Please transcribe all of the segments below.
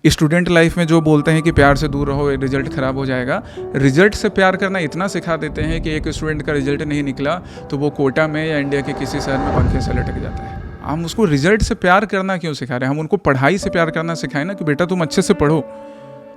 Student life में जो बोलते हैं कि प्यार से दूर रहो, रिजल्ट ख़राब हो जाएगा, रिजल्ट से प्यार करना इतना सिखा देते हैं कि एक स्टूडेंट का रिजल्ट नहीं निकला तो वो कोटा में या इंडिया के किसी शहर में पंखे से लटक जाता है। हम उसको रिजल्ट से प्यार करना क्यों सिखा रहे हैं? हम उनको पढ़ाई से प्यार करना सिखाएं ना, कि बेटा तुम अच्छे से पढ़ो।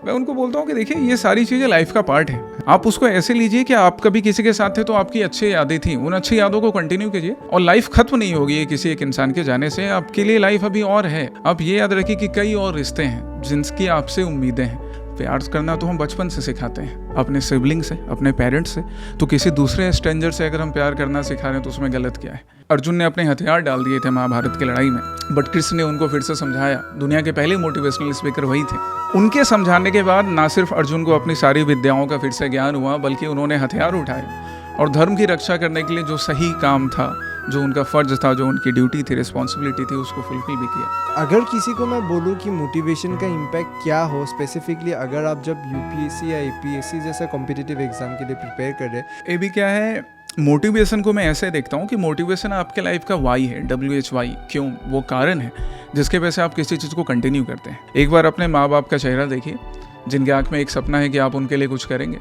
मैं उनको बोलता हूँ कि देखिए ये सारी चीज़ें लाइफ का पार्ट है। आप उसको ऐसे लीजिए कि आप कभी किसी के साथ थे तो आपकी अच्छी यादें थी, उन अच्छी यादों को कंटिन्यू कीजिए। और लाइफ खत्म नहीं होगी ये किसी एक इंसान के जाने से, आपके लिए लाइफ अभी और है। आप ये याद रखिए कि कई और रिश्ते हैं जिनकी आपसे उम्मीदें हैं। प्यार करना तो हम बचपन से सिखाते हैं, अपने सिबलिंग से, अपने पेरेंट्स से। तो किसी दूसरे स्ट्रेंजर से अगर हम प्यार करना सिखा रहे हैं तो उसमें गलत क्या है? अर्जुन ने अपने हथियार डाल दिए थे महाभारत की लड़ाई में, बट कृष्ण ने उनको फिर से समझाया। दुनिया के पहले मोटिवेशनल स्पीकर वही थे। उनके समझाने के बाद ना सिर्फ अर्जुन को अपनी सारी विद्याओं का फिर से ज्ञान हुआ, बल्कि उन्होंने हथियार उठाए और धर्म की रक्षा करने के लिए जो सही काम था, जो उनका फ़र्ज था, जो उनकी ड्यूटी थी, रिस्पॉन्सिबिलिटी थी, उसको फुलफिल भी किया। अगर किसी को मैं बोलूँ कि मोटिवेशन का इम्पैक्ट क्या हो, स्पेसिफिकली अगर आप जब यूपीएससी या एपीएससी जैसा कॉम्पिटिटिव एग्जाम के लिए प्रिपेयर कर रहे हैं, ये भी क्या है, मोटिवेशन को मैं ऐसे देखता हूँ कि मोटिवेशन आपके लाइफ का वाई है, WHY। क्यों? वो कारण है जिसके वजह से आप किसी चीज़ को कंटिन्यू करते हैं। एक बार अपने माँ बाप का चेहरा देखिए, जिनके आँख में एक सपना है कि आप उनके लिए कुछ करेंगे।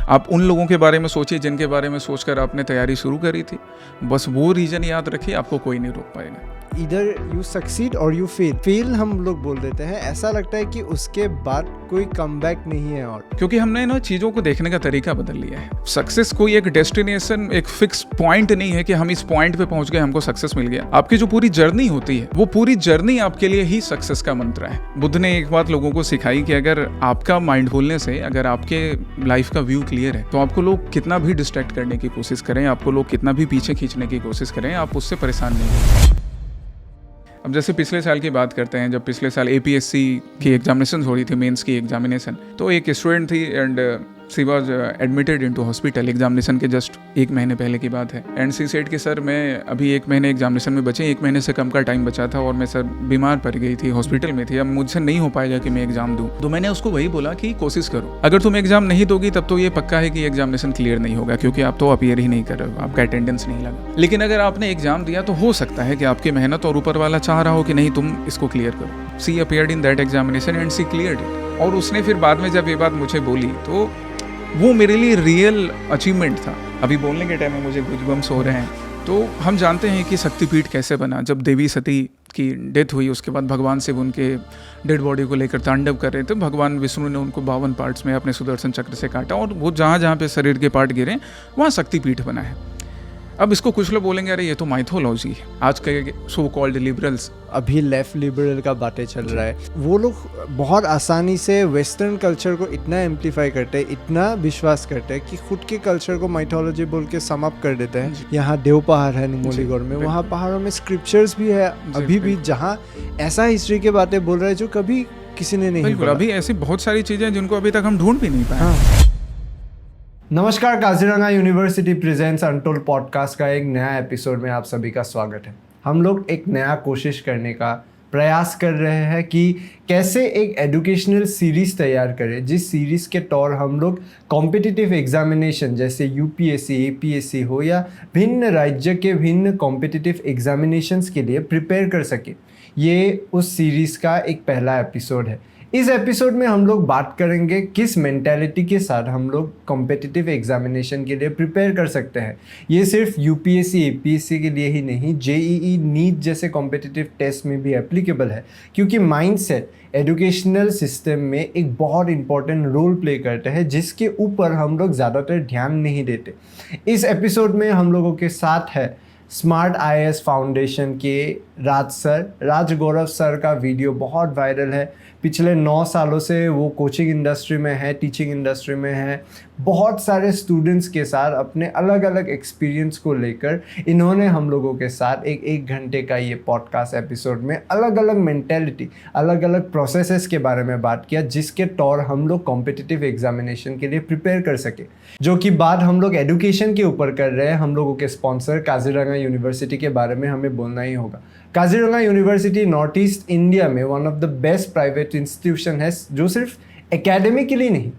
आप उन लोगों के बारे में सोचिए जिनके बारे में सोचकर आपने तैयारी शुरू करी थी। बस वो रीज़न याद रखिए, आपको कोई नहीं रोक पाएगा। इधर यू सक्सीड और यू फेल हम लोग बोल देते हैं। ऐसा लगता है कि उसके बाद कोई कमबैक नहीं है, और क्योंकि हमने ना चीज़ों को देखने का तरीका बदल लिया है। सक्सेस कोई एक डेस्टिनेशन, एक फिक्स पॉइंट नहीं है कि हम इस पॉइंट पे पहुंच गए, हमको सक्सेस मिल गया। आपकी जो पूरी जर्नी होती है, वो पूरी जर्नी आपके लिए ही सक्सेस का मंत्र है। बुद्ध ने एक बात लोगों को सिखाई कि अगर आपका माइंडफुलनेस है, अगर आपके लाइफ का व्यू क्लियर है, तो आपको लोग कितना भी डिस्ट्रैक्ट करने की कोशिश करें, आपको लोग कितना भी पीछे खींचने की कोशिश करें, आप उससे परेशान नहीं होंगे। अब जैसे पिछले साल की बात करते हैं, जब पिछले साल APSC की एग्जामिनेशन हो रही थी, मेंस की एग्जामिनेशन, तो एक स्टूडेंट थी and she was admitted into hospital. Examination के जस्ट 1 महीने पहले की बात है। एंड सी सेड कि सर मैं अभी 1 महीने एग्जामिनेशन में बचे, 1 महीने से कम का टाइम बचा था और मैं सर बीमार पड़ गई थी, हॉस्पिटल में थी, अब मुझसे नहीं हो पाएगा कि मैं एग्जाम दूँ। तो मैंने उसको वही बोला कि कोशिश करो, अगर तुम एग्जाम नहीं दोगी तब तो ये पक्का है कि एग्जामिनेशन क्लियर नहीं होगा, क्योंकि आप तो अपीयर ही नहीं कर रहे हो, आपका अटेंडेंस नहीं लगा। लेकिन अगर आपने एग्जाम दिया तो हो सकता है कि आपकी मेहनत और ऊपर वाला चाह रहा हो कि नहीं तुम इसको क्लियर करो। She appeared in that examination and she cleared it. और उसने फिर बाद में जब ये बात मुझे बोली तो वो मेरे लिए रियल अचीवमेंट था। अभी बोलने के टाइम में मुझे गूज़बम्स हो रहे हैं। तो हम जानते हैं कि शक्तिपीठ कैसे बना। जब देवी सती की डेथ हुई, उसके बाद भगवान शिव उनके डेड बॉडी को लेकर तांडव कर रहे थे। भगवान विष्णु ने उनको 52 पार्ट्स में अपने सुदर्शन चक्र से काटा और वो जहाँ जहाँ पे शरीर के पार्ट गिरे वहाँ शक्तिपीठ बना है। अब इसको कुछ लोग बोलेंगे अरे ये तो माइथोलॉजी है। आज के सो कॉल्ड लिबरल्स, अभी लेफ्ट लिबरल का बातें चल रहा है, वो लोग बहुत आसानी से वेस्टर्न कल्चर को इतना एम्प्लीफाई करते हैं, इतना विश्वास करते हैं कि खुद के कल्चर को माइथोलॉजी बोल के समाप्त कर देते हैं। यहाँ देव पहाड़ है नुमलीगढ़ में, वहाँ पहाड़ों में स्क्रिप्चर्स भी है अभी भी, जहाँ ऐसा हिस्ट्री के बातें बोल रहे हैं जो कभी किसी ने नहीं बोला। अभी ऐसी बहुत सारी चीज़ें जिनको अभी तक हम ढूंढ भी नहीं पाए। नमस्कार, Kaziranga university presents untold podcast का एक नया एपिसोड में आप सभी का स्वागत है। हम लोग एक नया कोशिश करने का प्रयास कर रहे हैं कि कैसे एक एजुकेशनल सीरीज़ तैयार करें, जिस सीरीज़ के तौर हम लोग कॉम्पिटिटिव एग्जामिनेशन जैसे UPSC, APSC हो या भिन्न राज्य के भिन्न कॉम्पिटिटिव एग्जामिनेशंस के लिए प्रिपेयर कर सके। ये उस सीरीज़ का एक पहला एपिसोड है। इस एपिसोड में हम लोग बात करेंगे किस मेंटालिटी के साथ हम लोग कॉम्पिटिटिव एग्जामिनेशन के लिए प्रिपेयर कर सकते हैं। ये सिर्फ UPSC, APSC के लिए ही नहीं, JEE, नीट जैसे कॉम्पिटिटिव टेस्ट में भी एप्लीकेबल है, क्योंकि माइंडसेट एजुकेशनल सिस्टम में एक बहुत इंपॉर्टेंट रोल प्ले करता है, जिसके ऊपर हम लोग ज़्यादातर ध्यान नहीं देते। इस एपिसोड में हम लोगों के साथ है स्मार्ट IAS फाउंडेशन के राज गौरव सर का वीडियो बहुत वायरल है। पिछले 9 सालों से वो कोचिंग इंडस्ट्री में है, टीचिंग इंडस्ट्री में है। बहुत सारे स्टूडेंट्स के साथ अपने अलग अलग एक्सपीरियंस को लेकर इन्होंने हम लोगों के साथ एक घंटे का ये पॉडकास्ट एपिसोड में अलग अलग मेंटेलिटी, अलग अलग प्रोसेसेस के बारे में बात किया, जिसके तौर हम लोग कॉम्पिटिटिव एग्जामिनेशन के लिए प्रिपेयर कर सके। जो कि बात हम लोग एजुकेशन के ऊपर कर रहे हैं, हम लोगों के स्पॉन्सर काजीरंगा यूनिवर्सिटी के बारे में हमें बोलना ही होगा। Kaziranga university north east India में one of the best private institution है, जो सिर्फ एकेडमिकली नहीं,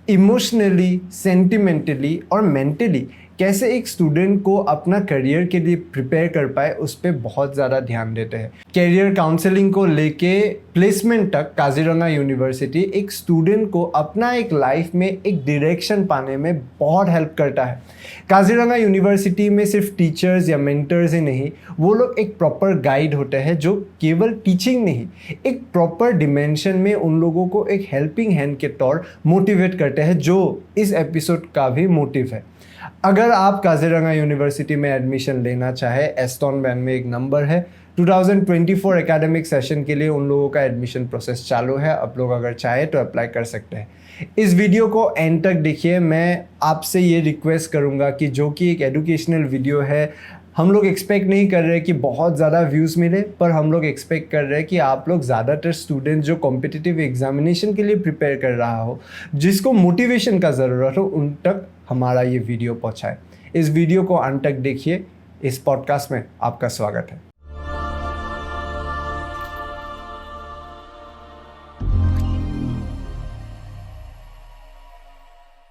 इमोशनली, सेंटिमेंटली और मेंटली कैसे एक स्टूडेंट को अपना करियर के लिए प्रिपेयर कर पाए उस पर बहुत ज़्यादा ध्यान देते हैं। करियर काउंसलिंग को लेके प्लेसमेंट तक काजीरंगा यूनिवर्सिटी एक स्टूडेंट को अपना एक लाइफ में एक डायरेक्शन पाने में बहुत हेल्प करता है। काजीरंगा यूनिवर्सिटी में सिर्फ टीचर्स या मेंटर्स ही नहीं, वो लोग एक प्रॉपर गाइड होते हैं जो केवल टीचिंग नहीं, एक प्रॉपर डिमेंशन में उन लोगों को एक हेल्पिंग हैंड के तौर मोटिवेट करते हैं, जो इस एपिसोड का भी मोटिव है। अगर आप काजीरंगा यूनिवर्सिटी में एडमिशन लेना चाहे, एस्टॉन बैंड में एक नंबर है, 2024 एकेडमिक सेशन के लिए उन लोगों का एडमिशन प्रोसेस चालू है। आप लोग अगर चाहे तो अप्लाई कर सकते हैं। इस वीडियो को एंड तक देखिए। मैं आपसे ये रिक्वेस्ट करूँगा कि जो कि एक एजुकेशनल वीडियो है, हम लोग एक्सपेक्ट नहीं कर रहे कि बहुत ज़्यादा व्यूज़ मिले, पर हम लोग एक्सपेक्ट कर रहे हैं कि आप लोग ज़्यादातर स्टूडेंट जो कॉम्पिटिटिव एग्जामिनेशन के लिए प्रिपेयर कर रहा हो, जिसको मोटिवेशन का ज़रूरत हो, उन तक हमारा ये वीडियो पहुँचाए। इस वीडियो को अंत तक देखिए। इस पॉडकास्ट में आपका स्वागत है।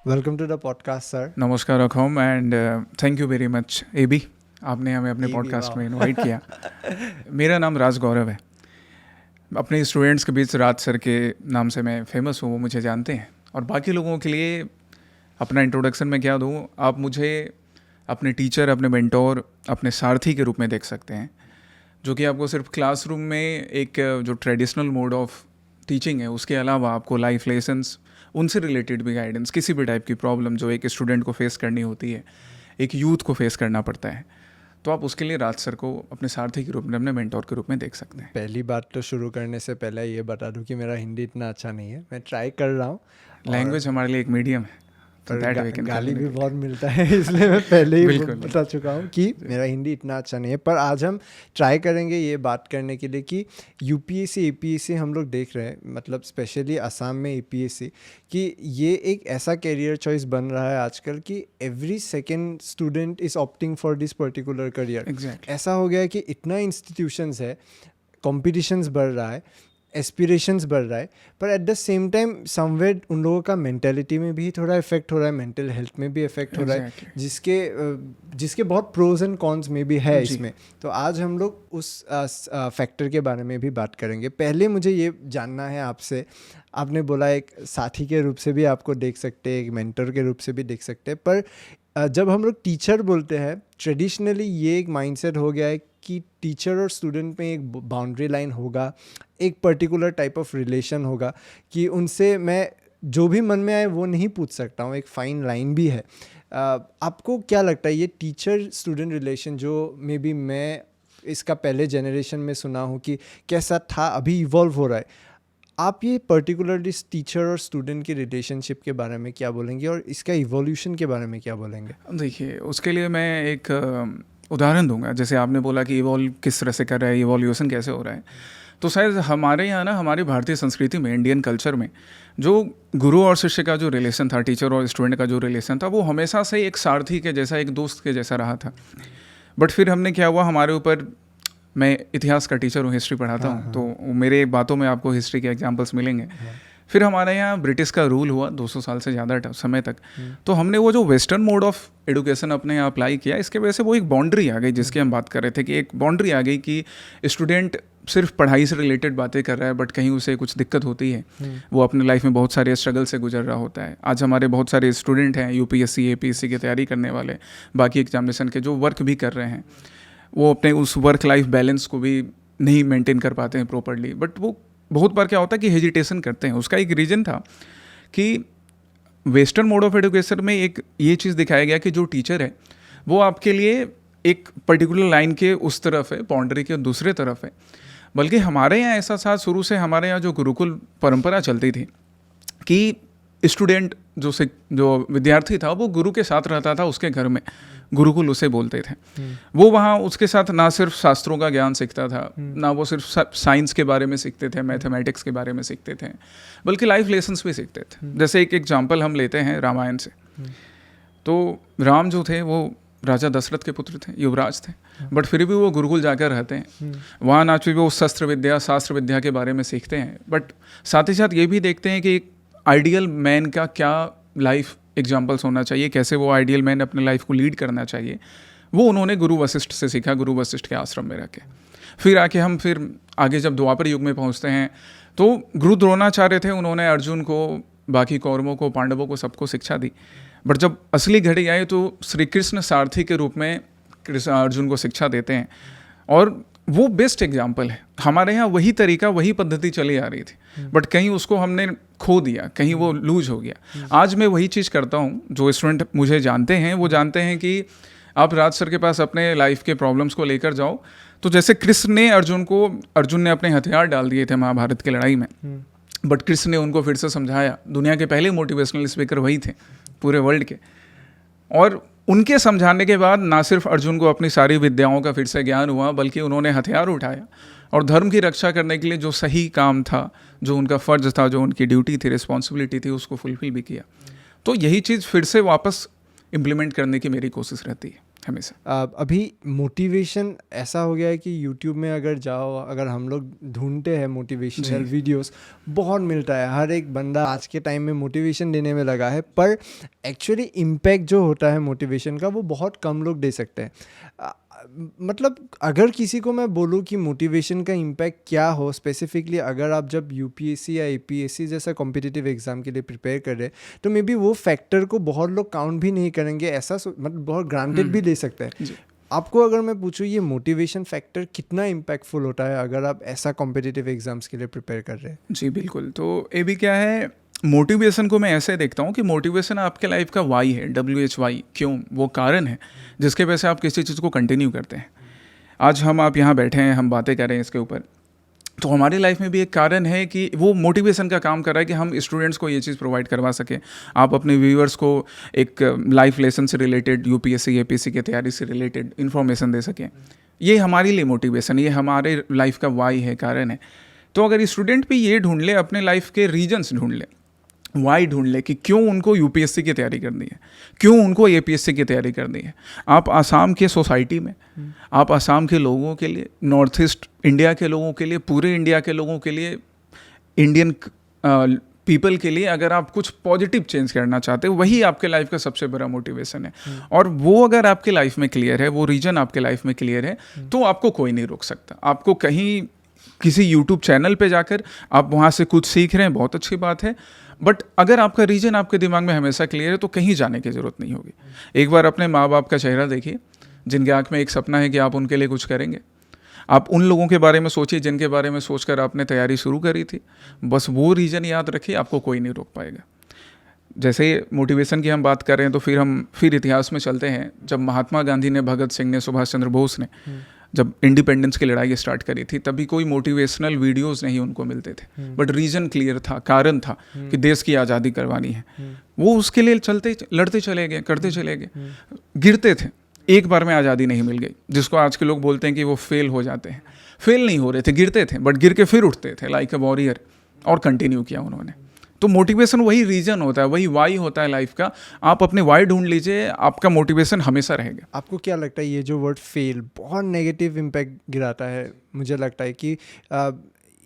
Welcome to the podcast sir. नमस्कार Akhom and thank you very much AB, आपने हमें अपने पॉडकास्ट में इनवाइट किया। मेरा नाम राज गौरव है। अपने स्टूडेंट्स के बीच राज सर के नाम से मैं फेमस हूँ, वो मुझे जानते हैं। और बाकी लोगों के लिए अपना इंट्रोडक्शन मैं क्या दूँ, आप मुझे अपने टीचर, अपने मेंटोर, अपने सारथी के रूप में देख सकते हैं, जो कि आपको सिर्फ क्लासरूम में एक जो ट्रेडिशनल मोड ऑफ टीचिंग है उसके अलावा आपको लाइफ लेसन्स, उनसे रिलेटेड भी गाइडेंस, किसी भी टाइप की प्रॉब्लम जो एक स्टूडेंट को फेस करनी होती है, एक यूथ को फेस करना पड़ता है, तो आप उसके लिए राज सर को अपने सारथी के रूप में, अपने मेंटोर के रूप में देख सकते हैं। पहली बात तो शुरू करने से पहले ये बता दूं कि मेरा हिंदी इतना अच्छा नहीं है, मैं ट्राई कर रहा हूँ। लैंग्वेज हमारे लिए एक मीडियम है, पर गाली भी बहुत मिलता है, इसलिए मैं पहले ही बता चुका हूँ कि मेरा हिंदी इतना अच्छा नहीं है। पर आज हम ट्राई करेंगे ये बात करने के लिए कि यूपीएससी एपीएससी हम लोग देख रहे हैं, मतलब स्पेशली असम में एपीएससी, कि ये एक ऐसा करियर चॉइस बन रहा है आजकल कि every second student is opting for this particular career. ऐसा हो गया है कि इतना इंस्टीट्यूशंस है, कॉम्पिटिशन्स बढ़ रहा है, एस्पिरेशंस बढ़ रहा है, पर at the same time somewhere उन लोगों का मेंटेलिटी में भी थोड़ा इफेक्ट हो रहा है, मेंटल हेल्थ में भी इफेक्ट हो रहा है, जिसके बहुत प्रोज एंड कॉन्स में भी है इसमें। तो आज हम लोग उस फैक्टर के बारे में भी बात करेंगे। पहले मुझे ये जानना है आपसे, आपने बोला एक साथी के रूप से भी आपको देख सकते हैं, एक मेंटर के रूप से भी देख सकते हैं, पर जब हम लोग टीचर बोलते हैं, ट्रेडिशनली ये एक माइंडसेट हो गया है कि टीचर और स्टूडेंट में एक बाउंड्री लाइन होगा, एक पर्टिकुलर टाइप ऑफ रिलेशन होगा कि उनसे मैं जो भी मन में आए वो नहीं पूछ सकता हूँ, एक फाइन लाइन भी है। आपको क्या लगता है ये टीचर स्टूडेंट रिलेशन, जो मे बी मैं इसका पहले जनरेशन में सुना हूँ कि कैसा था, अभी इवॉल्व हो रहा है, आप ये पर्टिकुलरली टीचर और स्टूडेंट की रिलेशनशिप के बारे में क्या बोलेंगे और इसका इवोल्यूशन के बारे में क्या बोलेंगे? देखिए, उसके लिए मैं एक उदाहरण दूंगा। जैसे आपने बोला कि इवॉल्व किस तरह से कर रहा है, इवोल्यूशन कैसे हो रहा है, तो शायद हमारे यहाँ ना, हमारी भारतीय संस्कृति में, इंडियन कल्चर में, जो गुरु और शिष्य का जो रिलेशन था, टीचर और स्टूडेंट का जो रिलेशन था, वो हमेशा से एक सारथी के जैसा, एक दोस्त के जैसा रहा था। बट फिर हमने क्या हुआ, हमारे ऊपर, मैं इतिहास का टीचर हूँ, हिस्ट्री पढ़ाता हूँ, तो मेरे बातों में आपको हिस्ट्री के एग्जाम्पल्स मिलेंगे। फिर हमारे यहाँ ब्रिटिश का रूल हुआ 200 साल से ज़्यादा समय तक, तो हमने वो जो वेस्टर्न मोड ऑफ एजुकेशन अपने यहाँ अप्लाई किया, इसके वजह से वो एक बाउंड्री आ गई, जिसकी हम बात कर रहे थे कि एक बाउंड्री आ गई कि स्टूडेंट सिर्फ पढ़ाई से रिलेटेड बातें कर रहा है, बट कहीं उसे कुछ दिक्कत होती है, वो अपने लाइफ में बहुत सारे स्ट्रगल से गुजर रहा होता है। आज हमारे बहुत सारे स्टूडेंट हैं यूपीएससी एपीएससी की तैयारी करने वाले, बाकी एग्जामिनेशन के, जो वर्क भी कर रहे हैं, वो अपने उस वर्क लाइफ बैलेंस को भी नहीं मेंटेन कर पाते हैं प्रॉपरली। बट वो बहुत बार क्या होता है कि हेजिटेशन करते हैं। उसका एक रीज़न था कि वेस्टर्न मोड ऑफ एजुकेशन में एक ये चीज़ दिखाया गया कि जो टीचर है वो आपके लिए एक पर्टिकुलर लाइन के उस तरफ है, बाउंड्री के दूसरे तरफ है। बल्कि हमारे यहाँ ऐसा था, शुरू से हमारे यहाँ जो गुरुकुल परंपरा चलती थी कि स्टूडेंट जो विद्यार्थी था वो गुरु के साथ रहता था, उसके घर में गुरुकुल उसे बोलते थे। वो वहाँ उसके साथ ना सिर्फ शास्त्रों का ज्ञान सीखता था, ना वो सिर्फ साइंस के बारे में सीखते थे, मैथमेटिक्स के बारे में सीखते थे, बल्कि लाइफ लेसन्स भी सीखते थे। जैसे एक एग्जाम्पल हम लेते हैं रामायण से, तो राम जो थे वो राजा दशरथ के पुत्र थे, युवराज थे, बट फिर भी वो गुरुकुल जाकर रहते हैं। वहाँ ना भी वो शस्त्र विद्या, शास्त्र विद्या के बारे में सीखते हैं, बट साथ ही साथ ये भी देखते हैं कि एक आइडियल मैन का क्या लाइफ एग्जाम्पल्स होना चाहिए, कैसे वो आइडियल मैन अपने लाइफ को लीड करना चाहिए, वो उन्होंने गुरु वशिष्ठ से सीखा, गुरु वशिष्ठ के आश्रम में रह के। फिर आके हम फिर आगे जब द्वापर युग में पहुंचते हैं तो गुरु द्रोणाचार्य थे, उन्होंने अर्जुन को, बाकी कौरवों को, पांडवों को, सबको शिक्षा दी। बट जब असली घड़ी आई तो श्री कृष्ण सारथी के रूप में कृष्ण अर्जुन को शिक्षा देते हैं, और वो बेस्ट एग्जाम्पल है। हमारे यहाँ वही तरीका, वही पद्धति चली आ रही थी, बट कहीं उसको हमने खो दिया, कहीं वो लूज हो गया। आज मैं वही चीज़ करता हूँ, जो स्टूडेंट मुझे जानते हैं वो जानते हैं कि आप राज सर के पास अपने लाइफ के प्रॉब्लम्स को लेकर जाओ, तो जैसे कृष्ण ने अर्जुन ने अपने हथियार डाल दिए थे महाभारत की लड़ाई में, बट कृष्ण ने उनको फिर से समझाया। दुनिया के पहले मोटिवेशनल स्पीकर वही थे पूरे वर्ल्ड के, और उनके समझाने के बाद ना सिर्फ अर्जुन को अपनी सारी विद्याओं का फिर से ज्ञान हुआ, बल्कि उन्होंने हथियार उठाया और धर्म की रक्षा करने के लिए जो सही काम था, जो उनका फ़र्ज था, जो उनकी ड्यूटी थी, रिस्पॉन्सिबिलिटी थी, उसको फुलफिल भी किया। तो यही चीज़ फिर से वापस इम्प्लीमेंट करने की मेरी कोशिश रहती है हमेशा। अभी मोटिवेशन ऐसा हो गया है कि यूट्यूब में अगर जाओ, अगर हम लोग ढूंढते हैं मोटिवेशनल वीडियोस, बहुत मिलता है। हर एक बंदा आज के टाइम में मोटिवेशन देने में लगा है, पर एक्चुअली इम्पैक्ट जो होता है मोटिवेशन का वो बहुत कम लोग दे सकते हैं। मतलब अगर किसी को मैं बोलूँ कि मोटिवेशन का इम्पैक्ट क्या हो स्पेसिफिकली, अगर आप जब यूपीएससी या एपीएससी जैसा कॉम्पिटिटिव एग्जाम के लिए प्रिपेयर कर रहे, तो मे बी वो फैक्टर को बहुत लोग काउंट भी नहीं करेंगे, ऐसा मतलब बहुत ग्रांटेड भी ले सकते हैं। आपको अगर मैं पूछूँ ये मोटिवेशन फैक्टर कितना इम्पैक्टफुल होता है अगर आप ऐसा कॉम्पिटिटिव एग्जाम्स के लिए प्रिपेयर कर रहे हैं? जी बिल्कुल। तो ये भी क्या है, मोटिवेशन को मैं ऐसे देखता हूँ कि मोटिवेशन आपके लाइफ का वाई है, WHY। क्यों? वो कारण है जिसके वजह से आप किसी चीज़ को कंटिन्यू करते हैं। आज आप यहाँ बैठे हैं, हम बातें कर रहे हैं इसके ऊपर, तो हमारी लाइफ में भी एक कारण है कि वो मोटिवेशन का काम कर रहा है कि हम स्टूडेंट्स को ये चीज़ प्रोवाइड करवा सकें, आप अपने व्यूअर्स को एक लाइफ लेसन से रिलेटेड, UPSC APSC की तैयारी से रिलेटेड इन्फॉर्मेशन दे सकें। ये हमारे लिए मोटिवेशन, ये हमारे लाइफ का वाई है, कारण है। तो अगर स्टूडेंट भी ये ढूंढ ले, अपने लाइफ के रीजन्स ढूंढ ले, वाई ढूंढ ले कि क्यों उनको UPSC की तैयारी करनी है, क्यों उनको APSC की तैयारी करनी है। आप आसाम के सोसाइटी में, आप आसाम के लोगों के लिए, नॉर्थ ईस्ट इंडिया के लोगों के लिए, पूरे इंडिया के लोगों के लिए, इंडियन पीपल के लिए अगर आप कुछ पॉजिटिव चेंज करना चाहते हो, वही आपके लाइफ का सबसे बड़ा मोटिवेशन है। और वो अगर आपके लाइफ में क्लियर है, वो रीजन आपके लाइफ में क्लियर है, तो आपको कोई नहीं रोक सकता। आपको कहीं किसी YouTube चैनल पे जाकर आप वहाँ से कुछ सीख रहे हैं, बहुत अच्छी बात है, बट अगर आपका रीजन आपके दिमाग में हमेशा क्लियर है तो कहीं जाने की ज़रूरत नहीं होगी। एक बार अपने माँ बाप का चेहरा देखिए, जिनके आँख में एक सपना है कि आप उनके लिए कुछ करेंगे। आप उन लोगों के बारे में सोचिए जिनके बारे में सोचकर आपने तैयारी शुरू करी थी। बस वो रीज़न याद रखिए, आपको कोई नहीं रोक पाएगा। जैसे मोटिवेशन की हम बात कर रहे हैं, तो फिर इतिहास में चलते हैं। जब महात्मा गांधी ने, भगत सिंह ने, सुभाष चंद्र बोस ने जब इंडिपेंडेंस की लड़ाई स्टार्ट करी थी, तभी कोई मोटिवेशनल वीडियोस नहीं उनको मिलते थे, बट रीजन क्लियर था, कारण था कि देश की आज़ादी करवानी है। वो उसके लिए लड़ते चले गए, करते चले गए, गिरते थे, एक बार में आज़ादी नहीं मिल गई। जिसको आज के लोग बोलते हैं कि वो फेल हो जाते हैं, फेल नहीं हो रहे थे, गिरते थे, बट गिर के फिर उठते थे लाइक अ वॉरियर, और कंटिन्यू किया उन्होंने। तो मोटिवेशन वही रीजन होता है, वही वाई होता है लाइफ का। आप अपने वाई ढूंढ लीजिए, आपका मोटिवेशन हमेशा रहेगा। आपको क्या लगता है ये जो वर्ड फेल बहुत नेगेटिव इम्पैक्ट गिराता है? मुझे लगता है कि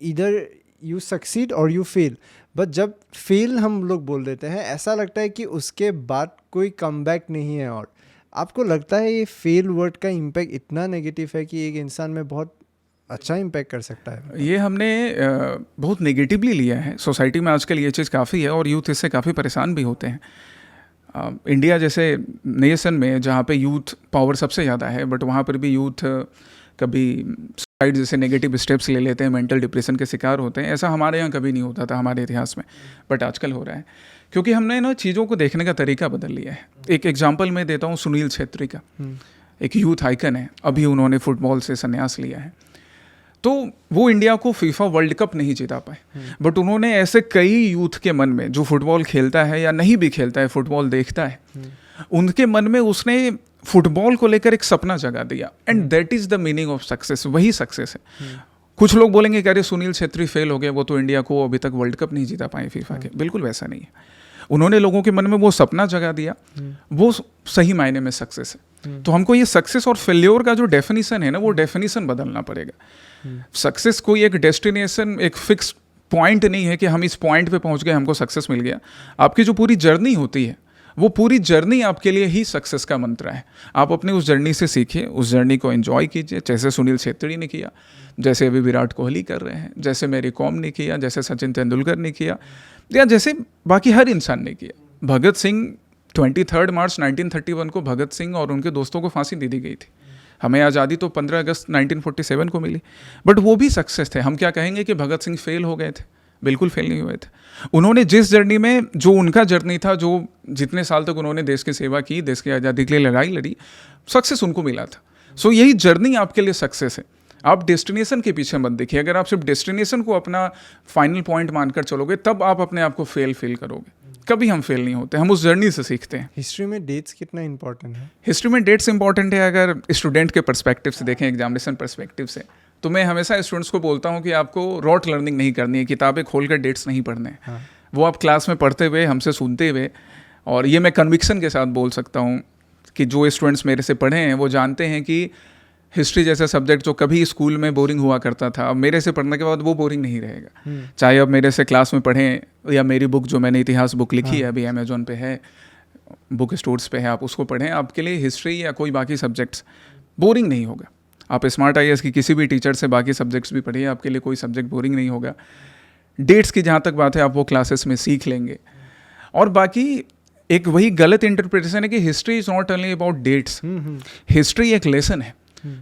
इधर यू सक्सीड और यू फेल, बट जब फेल हम लोग बोल देते हैं, ऐसा लगता है कि उसके बाद कोई कमबैक नहीं है। और आपको लगता है ये फेल वर्ड का इम्पैक्ट इतना नेगेटिव है कि एक इंसान में बहुत अच्छा इम्पैक्ट कर सकता है? ये हमने बहुत नेगेटिवली लिया है। सोसाइटी में आजकल ये चीज़ काफ़ी है और यूथ इससे काफ़ी परेशान भी होते हैं। इंडिया जैसे नेशन में जहाँ पे यूथ पावर सबसे ज़्यादा है, बट वहाँ पर भी यूथ कभी सुसाइड जैसे नेगेटिव स्टेप्स ले लेते हैं, मेंटल डिप्रेशन के शिकार होते हैं। ऐसा हमारे यहाँ कभी नहीं होता था हमारे इतिहास में, बट आजकल हो रहा है, क्योंकि हमने ना चीज़ों को देखने का तरीका बदल लिया है। एक एग्जाम्पल मैं देता हूँ, सुनील छेत्री का। एक यूथ आइकन है, अभी उन्होंने फुटबॉल से संन्यास लिया है। तो वो इंडिया को फीफा वर्ल्ड कप नहीं जिता पाए, बट उन्होंने ऐसे कई यूथ के मन में, जो फुटबॉल खेलता है या नहीं भी खेलता है, फुटबॉल देखता है, उनके मन में उसने फुटबॉल को लेकर एक सपना जगा दिया। And that is the meaning of success, वही सक्सेस है। कुछ लोग बोलेंगे कि अरे सुनील छेत्री फेल हो गए, वो तो इंडिया को अभी तक वर्ल्ड कप नहीं जीता पाए फीफा के। बिल्कुल वैसा नहीं है। उन्होंने लोगों के मन में वो सपना जगा दिया, वो सही मायने में सक्सेस है। तो हमको ये सक्सेस और फेल्योर का जो डेफिनेशन है ना, वो डेफिनेशन बदलना पड़ेगा। सक्सेस कोई एक डेस्टिनेशन, एक फिक्स पॉइंट नहीं है कि हम इस पॉइंट पे पहुंच गए, हमको सक्सेस मिल गया। आपकी जो पूरी जर्नी होती है वो पूरी जर्नी आपके लिए ही सक्सेस का मंत्र है। आप अपनी उस जर्नी से सीखिए, उस जर्नी को एंजॉय कीजिए, जैसे सुनील छेत्री ने किया, जैसे अभी विराट कोहली कर रहे हैं, जैसे मैरी कॉम ने किया, जैसे सचिन तेंदुलकर ने किया, या जैसे बाकी हर इंसान ने किया। भगत सिंह 23 मार्च 1931 को भगत सिंह और उनके दोस्तों को फांसी दे दी गई थी। हमें आज़ादी तो 15 अगस्त 1947 को मिली, बट वो भी सक्सेस थे। हम क्या कहेंगे कि भगत सिंह फेल हो गए थे? बिल्कुल फेल नहीं हुए थे। उन्होंने जिस जर्नी में, जो उनका जर्नी था, जो जितने साल तक उन्होंने देश की सेवा की, देश की आज़ादी के लिए लड़ाई लड़ी, सक्सेस उनको मिला था। सो यही जर्नी आपके लिए सक्सेस है। आप डेस्टिनेशन के पीछे मत देखिए। अगर आप सिर्फ डेस्टिनेशन को अपना फाइनल पॉइंट मानकर चलोगे, तब आप अपने आप को फेल फील करोगे। कभी हम फेल नहीं होते, हम उस जर्नी से सीखते हैं। हिस्ट्री में डेट्स कितना इंपॉर्टेंट है? हिस्ट्री में डेट्स इंपॉर्टेंट है। अगर स्टूडेंट के पर्सपेक्टिव से देखें, एग्जामिनेशन पर्सपेक्टिव से, तो मैं हमेशा स्टूडेंट्स को बोलता हूँ कि आपको रॉट लर्निंग नहीं करनी है, किताबें खोलकर डेट्स नहीं पढ़ने हैं। हाँ। वो आप क्लास में पढ़ते हुए, हमसे सुनते हुए, और ये मैं कन्विक्शन के साथ बोल सकता हूँ कि जो स्टूडेंट्स मेरे से पढ़े हैं वो जानते हैं कि हिस्ट्री जैसा सब्जेक्ट जो कभी स्कूल में बोरिंग हुआ करता था, अब मेरे से पढ़ने के बाद वो बोरिंग नहीं रहेगा। चाहे अब मेरे से क्लास में पढ़ें या मेरी बुक, जो मैंने इतिहास बुक लिखी है, अभी अमेजोन पे है, बुक स्टोर्स पे है, आप उसको पढ़ें। आपके लिए हिस्ट्री या कोई बाकी सब्जेक्ट्स बोरिंग नहीं होगा। आप स्मार्ट IAS की किसी भी टीचर से बाकी सब्जेक्ट्स भी पढ़िए, आपके लिए कोई सब्जेक्ट बोरिंग नहीं होगा। डेट्स की जहाँ तक बात है, आप वो क्लासेस में सीख लेंगे। और बाकी एक वही गलत इंटरप्रिटेशन है कि history is not only about dates. History एक लेसन है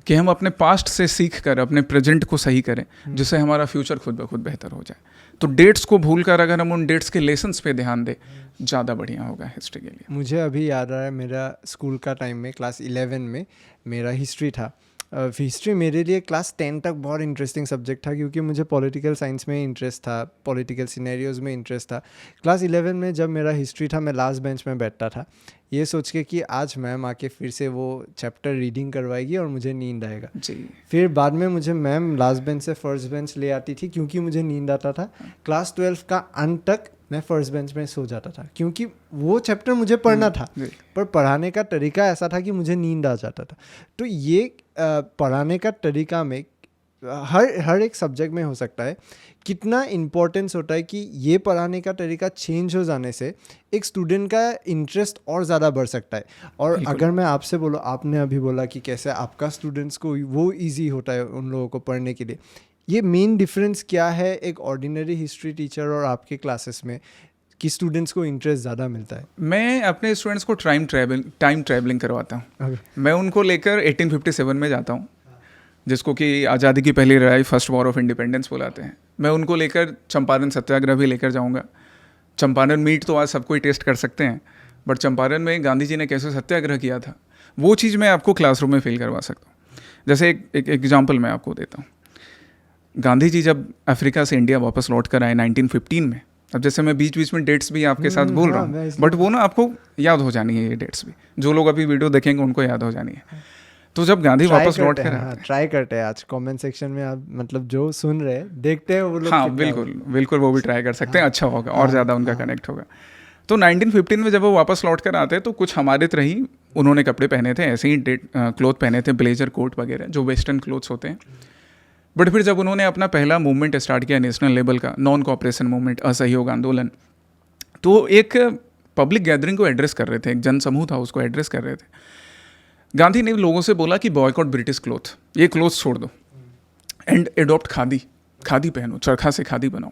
कि हम अपने पास्ट से सीख कर अपने प्रेजेंट को सही करें, जिससे हमारा फ्यूचर खुद ब खुद बेहतर हो जाए। तो डेट्स को भूलकर अगर हम उन डेट्स के लेसन्स पे ध्यान दें, ज़्यादा बढ़िया होगा हिस्ट्री के लिए। मुझे अभी याद आ रहा है, मेरा स्कूल का टाइम में क्लास 11 में मेरा हिस्ट्री था। हिस्ट्री मेरे लिए क्लास 10 तक बहुत इंटरेस्टिंग सब्जेक्ट था, क्योंकि मुझे पॉलिटिकल साइंस में इंटरेस्ट था, पॉलिटिकल सिनेरियोज में इंटरेस्ट था। क्लास 11 में जब मेरा हिस्ट्री था, मैं लास्ट बेंच में बैठता था, ये सोच के कि आज मैम आके फिर से वो चैप्टर रीडिंग करवाएगी और मुझे नींद आएगा जी। फिर बाद में मुझे मैम लास्ट बेंच से फर्स्ट बेंच ले आती थी, क्योंकि मुझे नींद आता था। क्लास 12 का अंत तक मैं फर्स्ट बेंच में सो जाता था, क्योंकि वो चैप्टर मुझे पढ़ना था, पर पढ़ाने का तरीका ऐसा था कि मुझे नींद आ जाता था। तो ये पढ़ाने का तरीका में हर एक सब्जेक्ट में हो सकता है, कितना इम्पोर्टेंस होता है कि ये पढ़ाने का तरीका चेंज हो जाने से एक स्टूडेंट का इंटरेस्ट और ज़्यादा बढ़ सकता है। और अगर मैं आपसे बोलूँ, आपने अभी बोला कि कैसे आपका स्टूडेंट्स को वो ईजी होता है उन लोगों को पढ़ने के लिए, ये मेन डिफरेंस क्या है एक ऑर्डिनरी हिस्ट्री टीचर और आपके क्लासेस में, कि स्टूडेंट्स को इंटरेस्ट ज़्यादा मिलता है? मैं अपने स्टूडेंट्स को टाइम ट्रैवलिंग करवाता हूँ। मैं उनको लेकर 1857 में जाता हूँ, जिसको कि आज़ादी की पहली लड़ाई, फर्स्ट वॉर ऑफ इंडिपेंडेंस बुलाते हैं। मैं उनको लेकर चंपारण सत्याग्रह भी लेकर जाऊँगा। चंपारण मीट तो आज सबको ही टेस्ट कर सकते हैं, बट चंपारण में गांधी जी ने कैसे सत्याग्रह किया था, वो चीज़ मैं आपको क्लासरूम में फील करवा सकता हूँ। जैसे एक एग्जाम्पल मैं आपको देता हूँ। गांधी जी जब अफ्रीका से इंडिया वापस लौट कर आए 1915 में, अब जैसे मैं बीच बीच में डेट्स भी आपके साथ बोल रहा हूँ, बट वो ना आपको याद हो जानी है, ये डेट्स भी जो लोग अभी वीडियो देखेंगे उनको याद हो जानी है। तो जब गांधी वापस लौट कर ट्राई करते हैं आज कमेंट सेक्शन में, आप मतलब जो सुन रहे हैं देखते हैं वो लोग। हाँ बिल्कुल वो भी ट्राई कर सकते हैं, अच्छा होगा और ज़्यादा उनका कनेक्ट होगा। तो 1915 में जब वो वापस लौट कर आते हैं, तो कुछ हमारे तरह ही उन्होंने कपड़े पहने थे, ऐसे ही क्लोथ पहने थे, ब्लेजर कोट वगैरह जो वेस्टर्न क्लोथ्स होते हैं। बट फिर जब उन्होंने अपना पहला मूवमेंट स्टार्ट किया नेशनल लेवल का, नॉन कोऑपरेशन मूवमेंट, असहयोग आंदोलन, तो एक पब्लिक गैदरिंग को एड्रेस कर रहे थे, एक जनसमूह था उसको एड्रेस कर रहे थे। गांधी ने लोगों से बोला कि बॉयकॉट ब्रिटिश क्लोथ, ये क्लोथ छोड़ दो एंड एडॉप्ट खादी पहनो, चरखा से खादी बनाओ।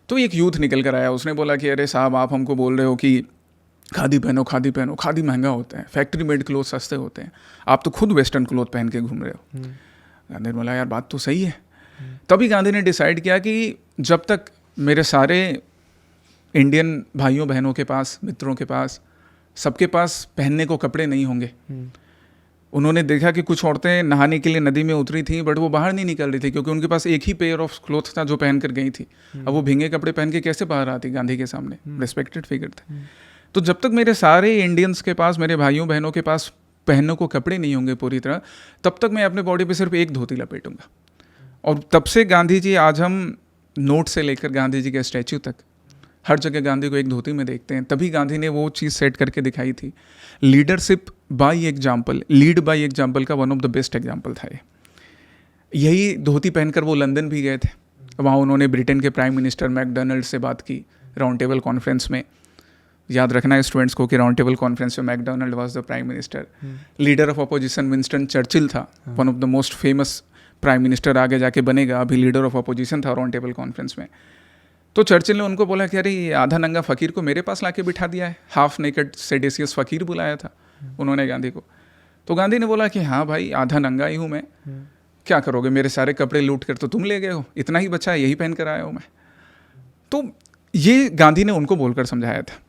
तो एक यूथ निकल कर आया, उसने बोला कि अरे साहब, आप हमको बोल रहे हो कि खादी पहनो, खादी महंगा होता है, फैक्ट्री मेड क्लोथ सस्ते होते हैं, आप तो खुद वेस्टर्न क्लोथ पहन के घूम रहे हो। गांधी ने बोला यार बात तो सही है। तभी गांधी ने डिसाइड किया कि जब तक मेरे सारे इंडियन भाइयों बहनों के पास, मित्रों के पास, सबके पास पहनने को कपड़े नहीं होंगे। उन्होंने देखा कि कुछ औरतें नहाने के लिए नदी में उतरी थी, बट वो बाहर नहीं निकल रही थी, क्योंकि उनके पास एक ही पेयर ऑफ क्लोथ था जो पहन कर गई थी। अब वो भींगे कपड़े पहन के कैसे बाहर आती गांधी के सामने, रिस्पेक्टेड फिगर थे। तो जब तक मेरे सारे इंडियंस के पास, मेरे भाइयों बहनों के पास पहनने को कपड़े नहीं होंगे पूरी तरह, तब तक मैं अपने बॉडी पे सिर्फ एक धोती लपेटूंगा। और तब से गांधी जी, आज हम नोट से लेकर गांधी जी के स्टैच्यू तक हर जगह गांधी को एक धोती में देखते हैं। तभी गांधी ने वो चीज़ सेट करके दिखाई थी। Leadership by example, lead by example का one of the best example था ये। यही धोती पहनकर वो लंदन भी गए थे। वहाँ उन्होंने ब्रिटेन के प्राइम मिनिस्टर मैकडोनल्ड से बात की राउंड टेबल कॉन्फ्रेंस में। याद रखना है स्टूडेंट्स को कि राउंड टेबल कॉन्फ्रेंस में MacDonald was the prime minister, leader of opposition Winston Churchill था, one of the most famous prime minister आगे जाके बनेगा, अभी लीडर ऑफ अपोजिशन था राउंड टेबल कॉन्फ्रेंस में। तो चर्चिल ने उनको बोला कि अरे ये आधा नंगा फ़कीर को मेरे पास लाके बिठा दिया है, हाफ नेकेड सेडेसियस फ़कीर बुलाया था उन्होंने गांधी को। तो गांधी ने बोला कि हाँ भाई आधा नंगा ही हूँ मैं, क्या करोगे, मेरे सारे कपड़े लूट कर तो तुम ले गए हो, इतना ही बचा है यही पहन कर आया हूँ मैं। तो ये गांधी ने उनको बोलकर समझाया था।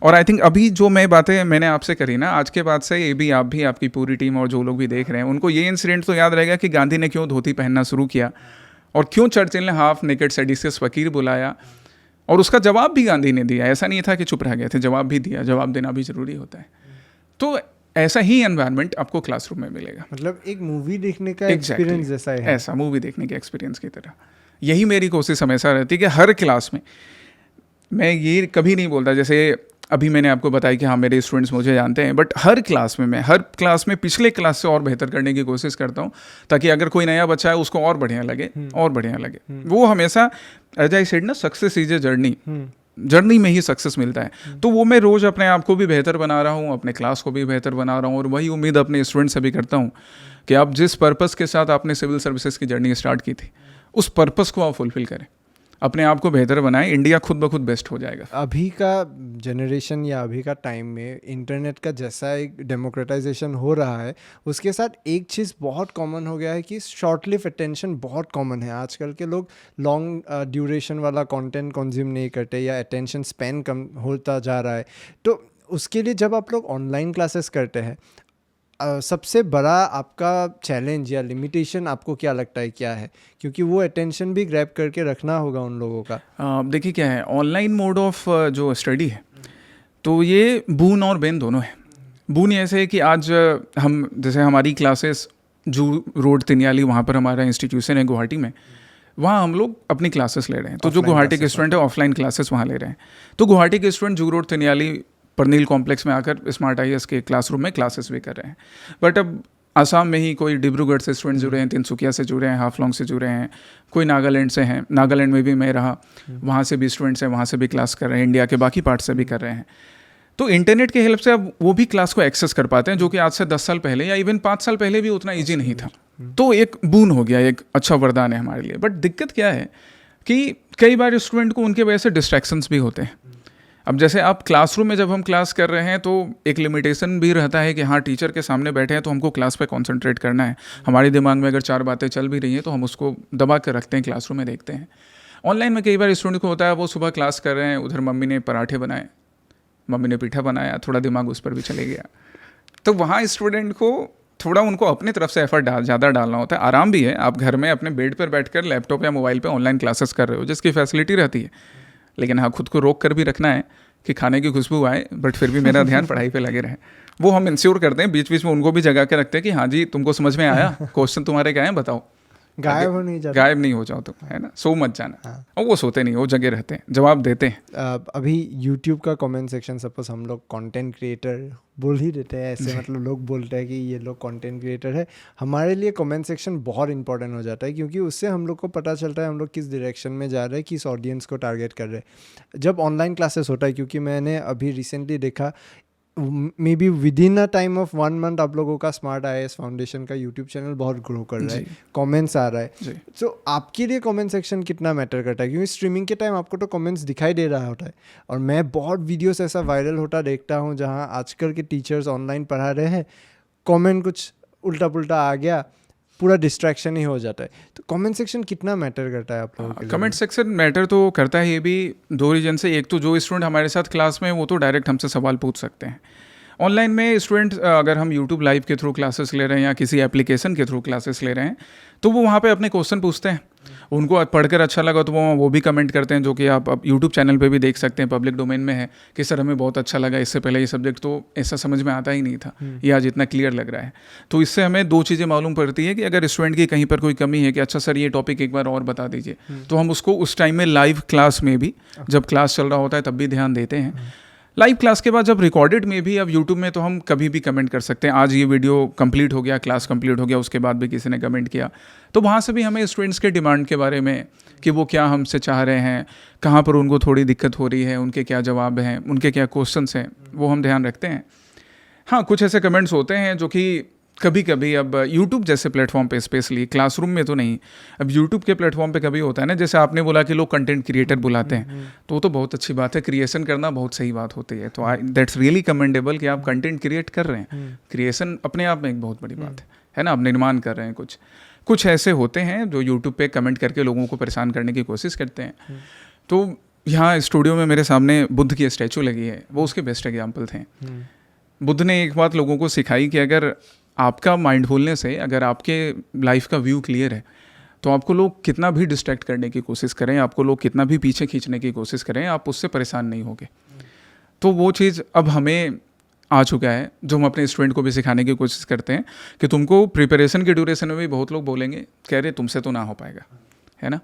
और आई थिंक अभी जो मैं बातें मैंने आपसे करी ना, आज के बाद से ये भी आप भी, आपकी पूरी टीम और जो लोग भी देख रहे हैं उनको ये इंसिडेंट तो याद रहेगा कि गांधी ने क्यों धोती पहनना शुरू किया और क्यों चर्चिल ने हाफ नेकेड सेडिशियस फ़कीर बुलाया, और उसका जवाब भी गांधी ने दिया। ऐसा नहीं था कि चुप रह गए थे, जवाब भी दिया, जवाब देना भी ज़रूरी होता है। तो ऐसा ही एनवायरनमेंट आपको क्लासरूम में मिलेगा, मतलब एक मूवी देखने का एक्सपीरियंस जैसा है, ऐसा मूवी देखने के एक्सपीरियंस की तरह। यही मेरी कोशिश हमेशा रहती है कि हर क्लास में मैं ये कभी नहीं बोलता, जैसे अभी मैंने आपको बताया कि हाँ मेरे स्टूडेंट्स मुझे जानते हैं, बट हर क्लास में मैं हर क्लास में पिछले क्लास से और बेहतर करने की कोशिश करता हूँ, ताकि अगर कोई नया बच्चा है उसको और बढ़िया लगे और बढ़िया लगे। वो हमेशा एज आई सेड ना, success is a journey, journey में ही सक्सेस मिलता है। तो वो मैं रोज़ अपने आप को भी बेहतर बना रहा हूँ, अपने क्लास को भी बेहतर बना रहा हूँ, और वही उम्मीद अपने स्टूडेंट से भी करता हूँ कि आप जिस पर्पस के साथ आपने सिविल सर्विसेज की जर्नी स्टार्ट की थी उस पर्पस को आप फुलफिल करें, अपने आप को बेहतर बनाएं, इंडिया खुद ब खुद बेस्ट हो जाएगा। अभी का जनरेशन या अभी का टाइम में इंटरनेट का जैसा एक डेमोक्रेटाइजेशन हो रहा है, उसके साथ एक चीज़ बहुत कॉमन हो गया है कि शॉर्ट लिव अटेंशन बहुत कॉमन है। आजकल के लोग लॉन्ग ड्यूरेशन वाला कंटेंट कंज्यूम नहीं करते या अटेंशन स्पैन कम होता जा रहा है। तो उसके लिए जब आप लोग ऑनलाइन क्लासेस करते हैं, सबसे बड़ा आपका चैलेंज या लिमिटेशन आपको क्या लगता है क्या है? क्योंकि वो अटेंशन भी ग्रैब करके रखना होगा उन लोगों का। देखिए क्या है, ऑनलाइन मोड ऑफ जो स्टडी है तो ये बून और बेन दोनों है। बून ऐसे है कि आज हम जैसे हमारी क्लासेस जू रोड तिनियाली, वहाँ पर हमारा इंस्टीट्यूशन है गुवाहाटी में, वहाँ हम लोग अपनी क्लासेस ले रहे हैं। तो जो गुवाहाटी के स्टूडेंट है ऑफलाइन क्लासेस वहाँ ले रहे हैं। तो गुवाहाटी के स्टूडेंट जू रोड तिनियाली परनील कॉम्प्लेक्स में आकर स्मार्ट IAS के क्लासरूम में क्लासेस भी कर रहे हैं। बट अब आसाम में ही कोई डिब्रूगढ़ से स्टूडेंट जुड़े हैं, तिनसुकिया से जुड़े हैं, हाफलोंग से जुड़े हैं, कोई नागालैंड से हैं, नागालैंड में भी मैं रहा, वहाँ से भी स्टूडेंट्स हैं, वहाँ से भी क्लास कर रहे हैं, इंडिया के बाकी पार्ट से भी कर रहे हैं। तो इंटरनेट के हेल्प से अब वो भी क्लास को एक्सेस कर पाते हैं, जो कि आज से 10 साल पहले या इवन 5 साल पहले भी उतना ईजी नहीं था। तो एक बून हो गया, एक अच्छा वरदान है हमारे लिए। बट दिक्कत क्या है कि कई बार स्टूडेंट को उनके वजह से डिस्ट्रैक्शंस भी होते हैं। अब जैसे आप क्लासरूम में जब हम क्लास कर रहे हैं तो एक लिमिटेशन भी रहता है कि हाँ टीचर के सामने बैठे हैं तो हमको क्लास पे कंसंट्रेट करना है। हमारे दिमाग में अगर 4 बातें चल भी रही हैं तो हम उसको दबा कर रखते हैं, क्लासरूम में देखते हैं। ऑनलाइन में कई बार स्टूडेंट को होता है वो सुबह क्लास कर रहे हैं, उधर मम्मी ने पराठे बनाए, मम्मी ने पीठा बनाया, थोड़ा दिमाग उस पर भी चले गया। तो वहाँ स्टूडेंट को थोड़ा उनको अपनी तरफ से एफर्ट ज़्यादा डालना होता है। आराम भी है, आप घर में अपने बेड पर बैठकर लैपटॉप या मोबाइल पे ऑनलाइन क्लासेस कर रहे हो जिसकी फैसिलिटी रहती है, लेकिन हाँ खुद को रोक कर भी रखना है कि खाने की खुशबू आए बट फिर भी मेरा ध्यान पढ़ाई पे लगे रहे। वो हम इंश्योर करते हैं, बीच बीच में उनको भी जगा के रखते हैं कि हाँ जी तुमको समझ में आया, क्वेश्चन तुम्हारे क्या है बताओ, गायब नहीं हो जाओ तुम, है ना, सो मत जाना। और वो सोते नहीं, वो जगह रहते हैं, जवाब देते हैं। अभी यूट्यूब का कमेंट सेक्शन, सपोज हम लोग कंटेंट क्रिएटर बोल ही देते हैं ऐसे, मतलब लोग बोलते हैं कि ये लोग कंटेंट क्रिएटर है। हमारे लिए कमेंट सेक्शन बहुत इंपॉर्टेंट हो जाता है क्योंकि उससे हम लोग को पता चलता है हम लोग किस डायरेक्शन में जा रहे हैं, किस ऑडियंस को टारगेट कर रहे हैं जब ऑनलाइन क्लासेस होता है। क्योंकि मैंने अभी रिसेंटली देखा, may be with in a time of 1 month आप लोगों का स्मार्ट IAS फाउंडेशन का यूट्यूब चैनल बहुत ग्रो कर रहा है, कमेंट्स आ रहा है। तो आपके लिए कमेंट सेक्शन कितना मैटर करता है? क्योंकि स्ट्रीमिंग के टाइम आपको तो कमेंट्स दिखाई दे रहा होता है, और मैं बहुत वीडियोस ऐसा वायरल होता देखता हूँ जहाँ आजकल के टीचर्स ऑनलाइन पढ़ा रहे हैं, कमेंट कुछ उल्टा पुल्टा आ गया, पूरा डिस्ट्रैक्शन ही हो जाता है। तो कमेंट सेक्शन कितना मैटर करता है आप लोगों के लिए? कमेंट सेक्शन मैटर तो करता है, ये भी 2 रीजन से। एक तो जो स्टूडेंट हमारे साथ क्लास में वो तो डायरेक्ट हमसे सवाल पूछ सकते हैं। ऑनलाइन में स्टूडेंट अगर हम यूट्यूब लाइव के थ्रू क्लासेस ले रहे हैं या किसी एप्लीकेशन के थ्रू क्लासेस ले रहे हैं तो वो वहाँ पे अपने क्वेश्चन पूछते हैं, उनको पढ़कर अच्छा लगा तो वो भी कमेंट करते हैं, जो कि आप यूट्यूब चैनल पे भी देख सकते हैं, पब्लिक डोमेन में है कि सर हमें बहुत अच्छा लगा, इससे पहले ये सब्जेक्ट तो ऐसा समझ में आता ही नहीं था, ये आज इतना क्लियर लग रहा है। तो इससे हमें 2 चीज़ें मालूम पड़ती है कि अगर स्टूडेंट की कहीं पर कोई कमी है कि अच्छा सर ये टॉपिक एक बार और बता दीजिए, तो हम उसको उस टाइम में लाइव क्लास में भी, जब क्लास चल रहा होता है तब भी ध्यान देते हैं। लाइव क्लास के बाद जब रिकॉर्डेड में भी, अब यूट्यूब में तो हम कभी भी कमेंट कर सकते हैं, आज ये वीडियो कंप्लीट हो गया, क्लास कंप्लीट हो गया, उसके बाद भी किसी ने कमेंट किया, तो वहाँ से भी हमें स्टूडेंट्स के डिमांड के बारे में कि वो क्या हमसे चाह रहे हैं, कहाँ पर उनको थोड़ी दिक्कत हो रही है, उनके क्या जवाब हैं, उनके क्या क्वेश्चंस हैं, वो हम ध्यान रखते हैं। हाँ, कुछ ऐसे कमेंट्स होते हैं जो कि कभी कभी, अब YouTube जैसे प्लेटफॉर्म पे स्पेशली, क्लासरूम में तो नहीं, अब YouTube के प्लेटफॉर्म पे कभी होता है ना, जैसे आपने बोला कि लोग कंटेंट क्रिएटर बुलाते हैं, तो वो तो बहुत अच्छी बात है, क्रिएशन करना बहुत सही बात होती है, तो दैट्स रियली कमेंडेबल कि आप कंटेंट क्रिएट कर रहे हैं। क्रिएशन अपने आप में एक बहुत बड़ी बात है ना, आप निर्माण कर रहे हैं। कुछ ऐसे होते हैं जो यूट्यूब पे कमेंट करके लोगों को परेशान करने की कोशिश करते हैं। तो यहाँ स्टूडियो में मेरे सामने बुद्ध की स्टैचू लगी है, वो उसके बेस्ट एग्जाम्पल थे। बुद्ध ने एक बात लोगों को सिखाई कि अगर आपका माइंडफुलनेस है, अगर आपके लाइफ का व्यू क्लियर है, तो आपको लोग कितना भी डिस्ट्रैक्ट करने की कोशिश करें, आपको लोग कितना भी पीछे खींचने की कोशिश करें, आप उससे परेशान नहीं होगे। तो वो चीज़ अब हमें आ चुका है, जो हम अपने स्टूडेंट को भी सिखाने की कोशिश करते हैं कि तुमको प्रिपरेशन के ड्यूरेशन में भी बहुत लोग बोलेंगे, कह रहे तुमसे तो ना हो पाएगा, है ना।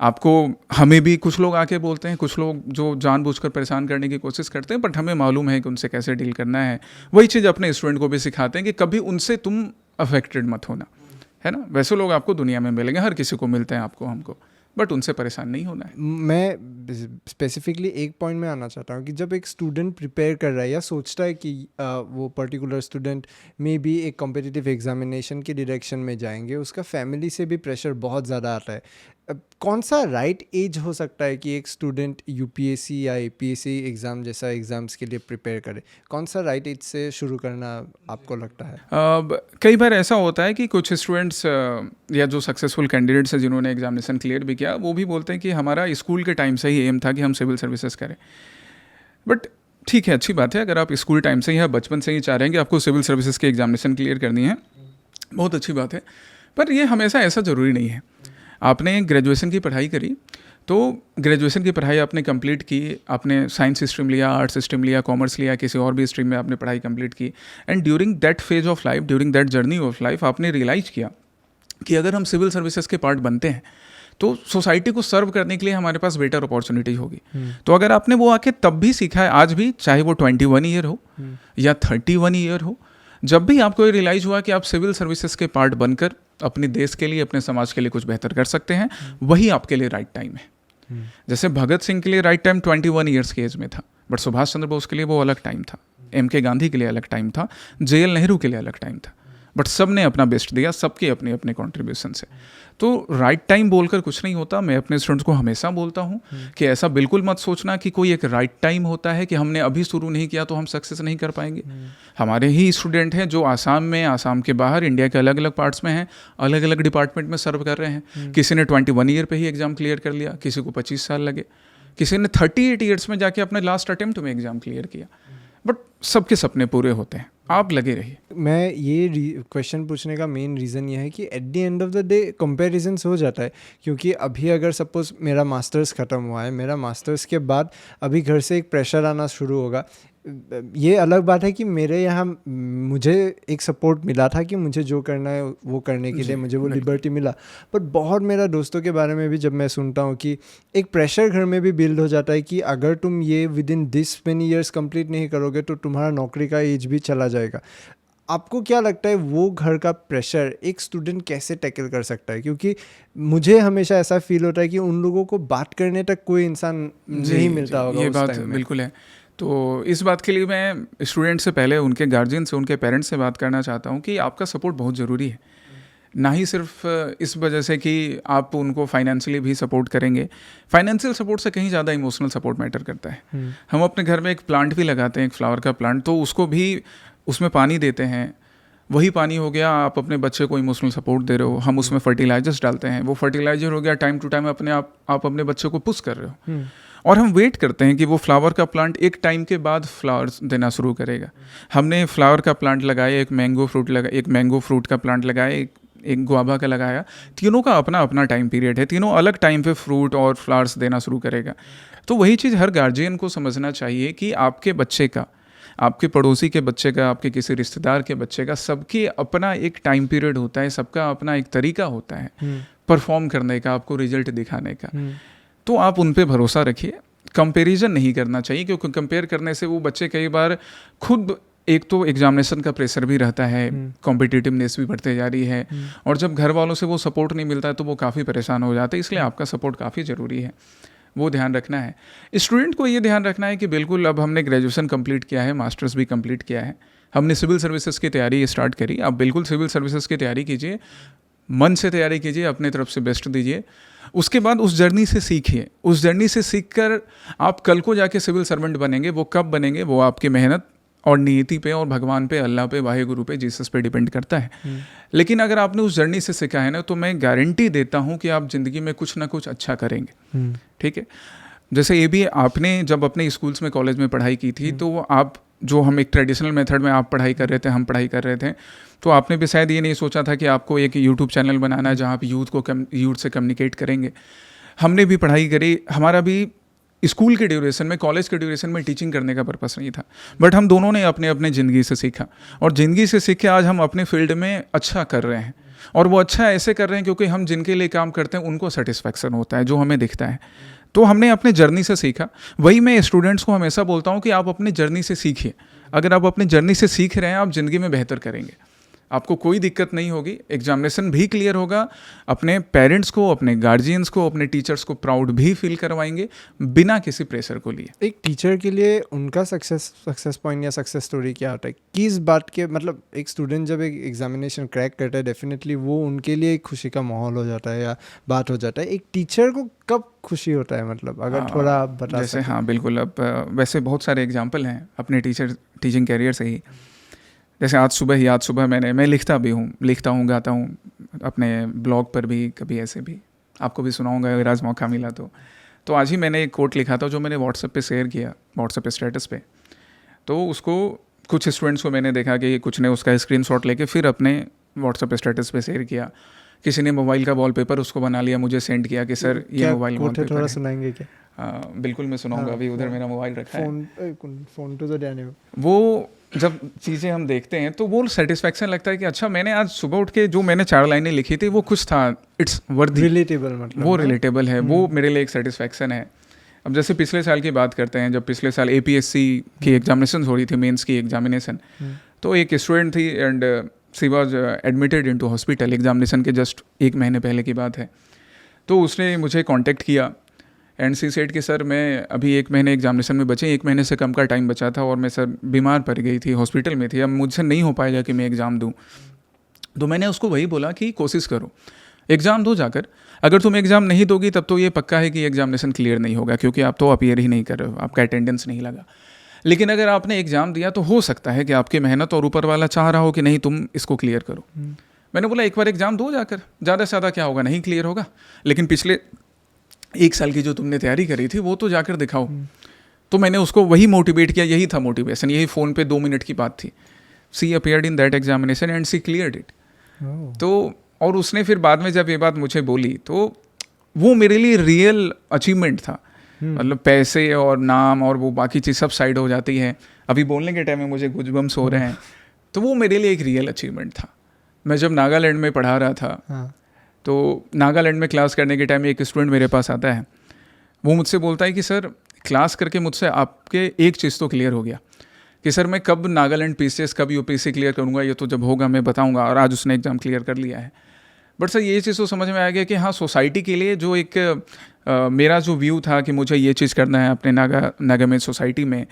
आपको, हमें भी कुछ लोग आके बोलते हैं, कुछ लोग जो जानबूझकर परेशान करने की कोशिश करते हैं, बट हमें मालूम है कि उनसे कैसे डील करना है। वही चीज़ अपने स्टूडेंट को भी सिखाते हैं कि कभी उनसे तुम अफेक्टेड मत होना, है ना। वैसे लोग आपको दुनिया में मिलेंगे, हर किसी को मिलते हैं, आपको, हमको, बट उनसे परेशान नहीं होना है। मैं स्पेसिफिकली एक पॉइंट में आना चाहता हूँ कि जब एक स्टूडेंट प्रिपेयर कर रहा है या सोचता है कि वो पर्टिकुलर स्टूडेंट में भी एक कॉम्पिटिटिव एग्जामिनेशन के डायरेक्शन में जाएंगे, उसका फैमिली से भी प्रेशर बहुत ज़्यादा आता है। कौन सा राइट एज हो सकता है कि एक स्टूडेंट यूपीएससी या एपीएससी एग्ज़ाम जैसा एग्ज़ाम्स के लिए प्रिपेयर करे? कौन सा राइट एज से शुरू करना आपको लगता है? कई बार ऐसा होता है कि कुछ स्टूडेंट्स या जो सक्सेसफुल कैंडिडेट्स हैं जिन्होंने एग्जामिनेशन क्लियर भी किया, वो भी बोलते हैं कि हमारा स्कूल के टाइम से ही एम था कि हम सिविल सर्विसेज करें। बट ठीक है, अच्छी बात है, अगर आप स्कूल टाइम से ही या बचपन से ही चाह रहे हैं कि आपको सिविल सर्विसेज की एग्जामिनेशन क्लियर करनी है, बहुत अच्छी बात है। पर ये हमेशा ऐसा ज़रूरी नहीं है। आपने ग्रेजुएशन की पढ़ाई करी, तो ग्रेजुएशन की पढ़ाई आपने कंप्लीट की, आपने साइंस स्ट्रीम लिया, आर्ट्स स्ट्रीम लिया, कॉमर्स लिया, किसी और भी स्ट्रीम में आपने पढ़ाई कंप्लीट की, and during that phase of life, during that journey of life, आपने रियलाइज़ किया कि अगर हम सिविल सर्विसेज के पार्ट बनते हैं तो सोसाइटी को सर्व करने के लिए हमारे पास बेटर अपॉर्चुनिटी होगी। तो अगर आपने वो आके तब भी सीखा है, आज भी, चाहे वो 21 ईयर हो या 31 ईयर हो, जब भी आपको ये रियलाइज़ हुआ कि आप सिविल सर्विसेज के पार्ट बनकर अपने देश के लिए, अपने समाज के लिए कुछ बेहतर कर सकते हैं, वही आपके लिए राइट टाइम है। जैसे भगत सिंह के लिए राइट टाइम 21 ईयर्स की एज में था, बट सुभाष चंद्र बोस के लिए वो अलग टाइम था, MK गांधी के लिए अलग टाइम था, JL नेहरू के लिए अलग टाइम था, बट सब ने अपना बेस्ट दिया, सबके अपने अपने कॉन्ट्रीब्यूशन से। तो राइट टाइम बोलकर कुछ नहीं होता। मैं अपने स्टूडेंट्स को हमेशा बोलता हूँ कि ऐसा बिल्कुल मत सोचना कि कोई एक राइट टाइम होता है कि हमने अभी शुरू नहीं किया तो हम सक्सेस नहीं कर पाएंगे। हमारे ही स्टूडेंट हैं जो आसाम में, आसाम के बाहर, इंडिया के अलग अलग पार्ट्स में हैं, अलग अलग डिपार्टमेंट में सर्व कर रहे हैं। किसी ने 21 ईयर पे ही एग्जाम क्लियर कर लिया, किसी को 25 साल लगे, किसी ने 38 ईयर्स में जाके अपने लास्ट अटेम्प्ट में एग्जाम क्लियर किया। बट सबके सपने पूरे होते हैं, आप लगे रहिए। मैं ये क्वेश्चन पूछने का मेन रीज़न ये है कि at the end of the day comparisons हो जाता है, क्योंकि अभी अगर सपोज़ मेरा मास्टर्स ख़त्म हुआ है, मेरा मास्टर्स के बाद अभी घर से एक प्रेशर आना शुरू होगा। ये अलग बात है कि मेरे यहाँ मुझे एक सपोर्ट मिला था कि मुझे जो करना है वो करने के लिए मुझे वो लिबर्टी मिला, पर बहुत मेरा दोस्तों के बारे में भी जब मैं सुनता हूँ कि एक प्रेशर घर में भी बिल्ड हो जाता है कि अगर तुम ये with in this many years complete नहीं करोगे तो तुम्हारा नौकरी का एज भी चला जाएगा। आपको क्या लगता है वो घर का प्रेशर एक स्टूडेंट कैसे टैकल कर सकता है? क्योंकि मुझे हमेशा ऐसा फील होता है कि उन लोगों को बात करने तक कोई इंसान नहीं मिलता होगा। ये बात बिल्कुल है। तो इस बात के लिए मैं स्टूडेंट से पहले उनके गार्जियन से, उनके पेरेंट्स से बात करना चाहता हूँ कि आपका सपोर्ट बहुत ज़रूरी है। ना ही सिर्फ इस वजह से कि आप उनको फाइनेंशियली भी सपोर्ट करेंगे, फाइनेंशियल सपोर्ट से कहीं ज़्यादा इमोशनल सपोर्ट मैटर करता है। हम अपने घर में एक प्लांट भी लगाते हैं, एक फ्लावर का प्लांट, तो उसको भी उसमें पानी देते हैं, वही पानी हो गया, आप अपने बच्चे को इमोशनल सपोर्ट दे रहे हो। हम उसमें फर्टिलाइजर्स डालते हैं, वो फर्टिलाइजर हो गया, टाइम टू टाइम अपने आप अपने बच्चे को पुश कर रहे हो, और हम वेट करते हैं कि वो फ्लावर का प्लांट एक टाइम के बाद फ्लावर्स देना शुरू करेगा। हमने फ्लावर का प्लांट लगाया, एक मैंगो फ्रूट का प्लांट लगाया, एक गुआवा का लगाया, तीनों का अपना अपना टाइम पीरियड है, तीनों अलग टाइम पे फ्रूट और फ्लावर्स देना शुरू करेगा। तो वही चीज़ हर गार्जियन को समझना चाहिए कि आपके बच्चे का, आपके पड़ोसी के बच्चे का, आपके किसी रिश्तेदार के बच्चे का, सबके अपना एक टाइम पीरियड होता है, सबका अपना एक तरीका होता है परफॉर्म करने का, आपको रिजल्ट दिखाने का। तो आप उन पे भरोसा रखिए, कंपैरिजन नहीं करना चाहिए, क्योंकि कंपेयर करने से वो बच्चे कई बार खुद, एक तो एग्जामिनेशन का प्रेशर भी रहता है, कॉम्पिटिटिवनेस भी बढ़ते जा रही है, और जब घर वालों से वो सपोर्ट नहीं मिलता है तो वो काफ़ी परेशान हो जाते हैं। इसलिए आपका सपोर्ट काफ़ी ज़रूरी है, वो ध्यान रखना है। स्टूडेंट को ये ध्यान रखना है कि बिल्कुल अब हमने ग्रेजुएशन कंप्लीट किया है, मास्टर्स भी कंप्लीट किया है, हमने सिविल सर्विसेज की तैयारी स्टार्ट करी। आप बिल्कुल सिविल सर्विसेज की तैयारी कीजिए, मन से तैयारी कीजिए, अपने तरफ से बेस्ट दीजिए। उसके बाद उस जर्नी से सीखिए, उस जर्नी से सीख कर आप कल को जाके सिविल सर्वेंट बनेंगे। वो कब बनेंगे, वो आपकी मेहनत और नीति पे और भगवान पे, अल्लाह पे, वाहे गुरु पे, जीसस पे डिपेंड करता है। लेकिन अगर आपने उस जर्नी से सीखा है ना, तो मैं गारंटी देता हूँ कि आप ज़िंदगी में कुछ ना कुछ अच्छा करेंगे। ठीक है, जैसे ये भी आपने जब अपने स्कूल्स में, कॉलेज में पढ़ाई की थी, तो आप जो हम एक ट्रेडिशनल मेथड में आप पढ़ाई कर रहे थे, हम पढ़ाई कर रहे थे, तो आपने भी शायद ये नहीं सोचा था कि आपको एक यूट्यूब चैनल बनाना है जहाँ आप यूथ से कम्युनिकेट करेंगे। हमने भी पढ़ाई करी, हमारा भी स्कूल के ड्यूरेशन में, कॉलेज के ड्यूरेशन में टीचिंग करने का पर्पस नहीं था, बट हम दोनों ने अपने अपने ज़िंदगी से सीखा, और ज़िंदगी से सीख के आज हम अपने फील्ड में अच्छा कर रहे हैं। और वो अच्छा ऐसे कर रहे हैं क्योंकि हम जिनके लिए काम करते हैं उनको सेटिस्फैक्शन होता है, जो हमें दिखता है। तो हमने अपने जर्नी से सीखा। वही मैं स्टूडेंट्स को हमेशा बोलता हूँ कि आप अपने जर्नी से सीखिए। अगर आप अपने जर्नी से सीख रहे हैं, आप ज़िंदगी में बेहतर करेंगे, आपको कोई दिक्कत नहीं होगी, एग्जामिनेशन भी क्लियर होगा, अपने पेरेंट्स को, अपने गार्जियंस को, अपने टीचर्स को प्राउड भी फील करवाएंगे बिना किसी प्रेशर को लिए। एक टीचर के लिए उनका सक्सेस पॉइंट या सक्सेस स्टोरी क्या होता है, किस बात के, मतलब एक स्टूडेंट जब एक एग्जामिनेशन क्रैक करता है, डेफिनेटली वो उनके लिए एक खुशी का माहौल हो जाता है या बात हो जाता है। एक टीचर को कब खुशी होता है, मतलब अगर थोड़ा आप बता जैसे हाँ बिल्कुल, अब वैसे बहुत सारे एग्जाम्पल हैं अपने टीचिंग कैरियर से ही। जैसे आज सुबह मैं लिखता हूँ, गाता हूँ अपने ब्लॉग पर भी, कभी ऐसे भी आपको भी सुनाऊंगा अगर आज मौका मिला तो आज ही मैंने एक कोट लिखा था जो मैंने व्हाट्सएप पे शेयर किया, व्हाट्सएप पे स्टेटस पे। तो उसको कुछ स्टूडेंट्स को मैंने देखा कि कुछ ने उसका स्क्रीनशॉट लेके फिर अपने व्हाट्सएप पे स्टेटस पे शेयर किया। किसी ने मोबाइल का वॉलपेपर उसको बना लिया, मुझे सेंड किया कि सर ये मोबाइल वॉलपेपर थोड़ा सुनाएंगे क्या? बिल्कुल मैं सुनाऊंगा। अभी उधर मेरा मोबाइल रखा है, फोन तो जाने। वो जब चीज़ें हम देखते हैं तो वो सेटिस्फैक्शन लगता है कि अच्छा मैंने आज सुबह उठ के जो मैंने 4 लाइनें लिखी थी वो कुछ था, इट्स वर्दी, रिलेटेबल, मतलब वो रिलेटेबल है, वो मेरे लिए एक सेटिस्फैक्शन है। अब जैसे पिछले साल की बात करते हैं, जब पिछले साल APSC की एग्जामिनेशन हो रही थी, मेंस की एग्जामिनेशन, तो एक स्टूडेंट थी and she was admitted into hospital. Examination के जस्ट 1 महीने पहले की बात है। तो उसने मुझे कॉन्टेक्ट किया एंड सी सेड कि सर मैं अभी 1 महीने एग्जामिनेशन में बचे, 1 महीने से कम का टाइम बचा था और मैं सर बीमार पड़ गई थी, हॉस्पिटल में थी, अब मुझसे नहीं हो पाएगा कि मैं एग्ज़ाम दूँ। तो मैंने उसको वही बोला कि कोशिश करो, एग्ज़ाम दो जाकर। अगर तुम एग्ज़ाम नहीं दोगी तब तो ये पक्का है कि एग्जामिनेशन क्लियर नहीं होगा, क्योंकि आप तो अपीयर ही नहीं कर रहे हो, आपका अटेंडेंस नहीं लगा। लेकिन अगर आपने एग्ज़ाम दिया तो हो सकता है कि आपकी मेहनत और ऊपर वाला चाह रहा हो कि नहीं तुम इसको क्लियर करो। मैंने बोला एक बार एग्ज़ाम दो जाकर, ज़्यादा से ज़्यादा क्या होगा, नहीं क्लियर होगा, लेकिन पिछले 1 साल की जो तुमने तैयारी करी थी वो तो जाकर दिखाओ। तो मैंने उसको वही मोटिवेट किया, यही था मोटिवेशन, यही फ़ोन पे 2 मिनट की बात थी। She appeared in that examination and she cleared it. तो और उसने फिर बाद में जब ये बात मुझे बोली तो वो मेरे लिए रियल अचीवमेंट था। मतलब पैसे और नाम और वो बाकी चीज़ सब साइड हो जाती है, अभी बोलने के टाइम में मुझे गूज़बम्स हो रहे हैं। तो वो मेरे लिए एक रियल अचीवमेंट था। मैं जब नागालैंड में पढ़ा रहा था तो नागालैंड में क्लास करने के टाइम एक स्टूडेंट मेरे पास आता है, वो मुझसे बोलता है कि सर क्लास करके मुझसे आपके एक चीज़ तो क्लियर हो गया कि सर मैं कब नागालैंड PCS कब UPSC क्लियर करूँगा, ये तो जब होगा मैं बताऊँगा। और आज उसने एग्ज़ाम क्लियर कर लिया है। बट सर ये चीज़ तो समझ में आ गया कि हाँ सोसाइटी के लिए जो एक मेरा जो व्यू था कि मुझे ये चीज़ करना है अपने नागामैन सोसाइटी में,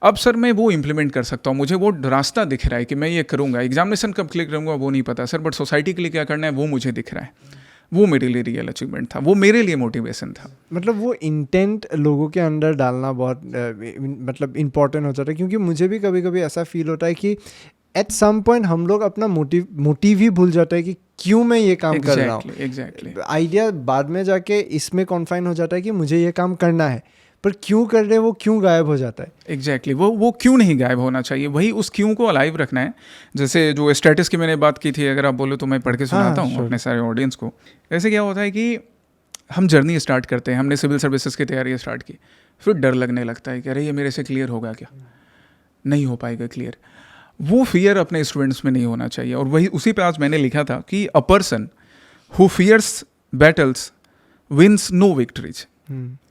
अब सर मैं वो इम्प्लीमेंट कर सकता हूँ, मुझे वो रास्ता दिख रहा है कि मैं ये करूँगा। एग्जामिनेशन कब क्लियर करूँगा वो नहीं पता सर, बट सोसाइटी के लिए क्या करना है वो मुझे दिख रहा है। वो मेरे लिए रियल अचीवमेंट था, वो मेरे लिए मोटिवेशन था। मतलब वो इंटेंट लोगों के अंदर डालना बहुत मतलब इम्पॉर्टेंट हो जाता है, क्योंकि मुझे भी कभी कभी ऐसा फील होता है कि एट सम पॉइंट हम लोग अपना मोटिव ही भूल जाता है कि क्यों मैं ये काम कर रहा हूँ। एग्जैक्टली आइडिया बाद में जाके इसमें कॉन्फाइन हो जाता है कि मुझे ये काम करना है, पर क्यों कर रहे वो क्यों गायब हो जाता है। एग्जैक्टली वो क्यों नहीं गायब होना चाहिए, वही उस क्यों को अलाइव रखना है। जैसे जो स्टेटस की मैंने बात की थी, अगर आप बोलो तो मैं पढ़ के सुनाता हूँ अपने सारे ऑडियंस को। ऐसे क्या होता है कि हम जर्नी स्टार्ट करते हैं, हमने सिविल सर्विसेज की तैयारी स्टार्ट की, फिर डर लगने लगता है कि अरे ये मेरे से क्लियर होगा क्या, नहीं हो पाएगा क्लियर। वो फियर अपने स्टूडेंट्स में नहीं होना चाहिए। और वही उसी पे आज मैंने लिखा था कि a person who fears battles wins no victories.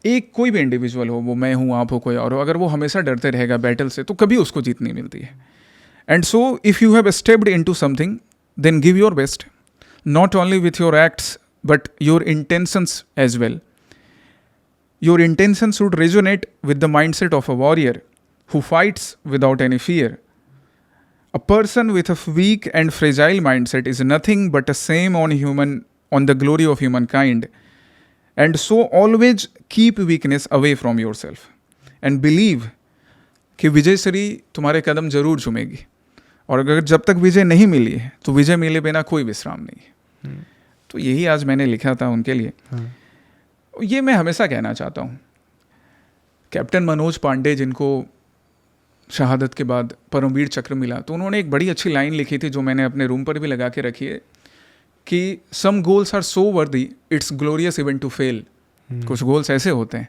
एक कोई भी इंडिविजुअल हो, वो मैं हूँ, आप हो, कोई और हो, अगर वो हमेशा डरते रहेगा बैटल से तो कभी उसको जीत नहीं मिलती है. And so if you have stepped into something then give your best, not only with your acts but your intentions as well. Your intentions should resonate with the mindset of a warrior who fights without any fear. A person with a weak and fragile mindset is nothing but a shame on the glory of humankind. And so always keep weakness away from yourself and believe कि विजय श्री तुम्हारे कदम जरूर चूमेगी. और अगर जब तक विजय नहीं मिली है तो विजय मिले बिना कोई विश्राम नहीं है. तो यही आज मैंने लिखा था उनके लिए. ये मैं हमेशा कहना चाहता हूँ. कैप्टन मनोज पांडे जिनको शहादत के बाद परमवीर चक्र मिला, तो उन्होंने एक बड़ी अच्छी लाइन लिखी थी जो मैंने अपने रूम पर भी लगा के रखी है कि some goals are so worthy it's glorious even to fail. कुछ गोल्स ऐसे होते हैं,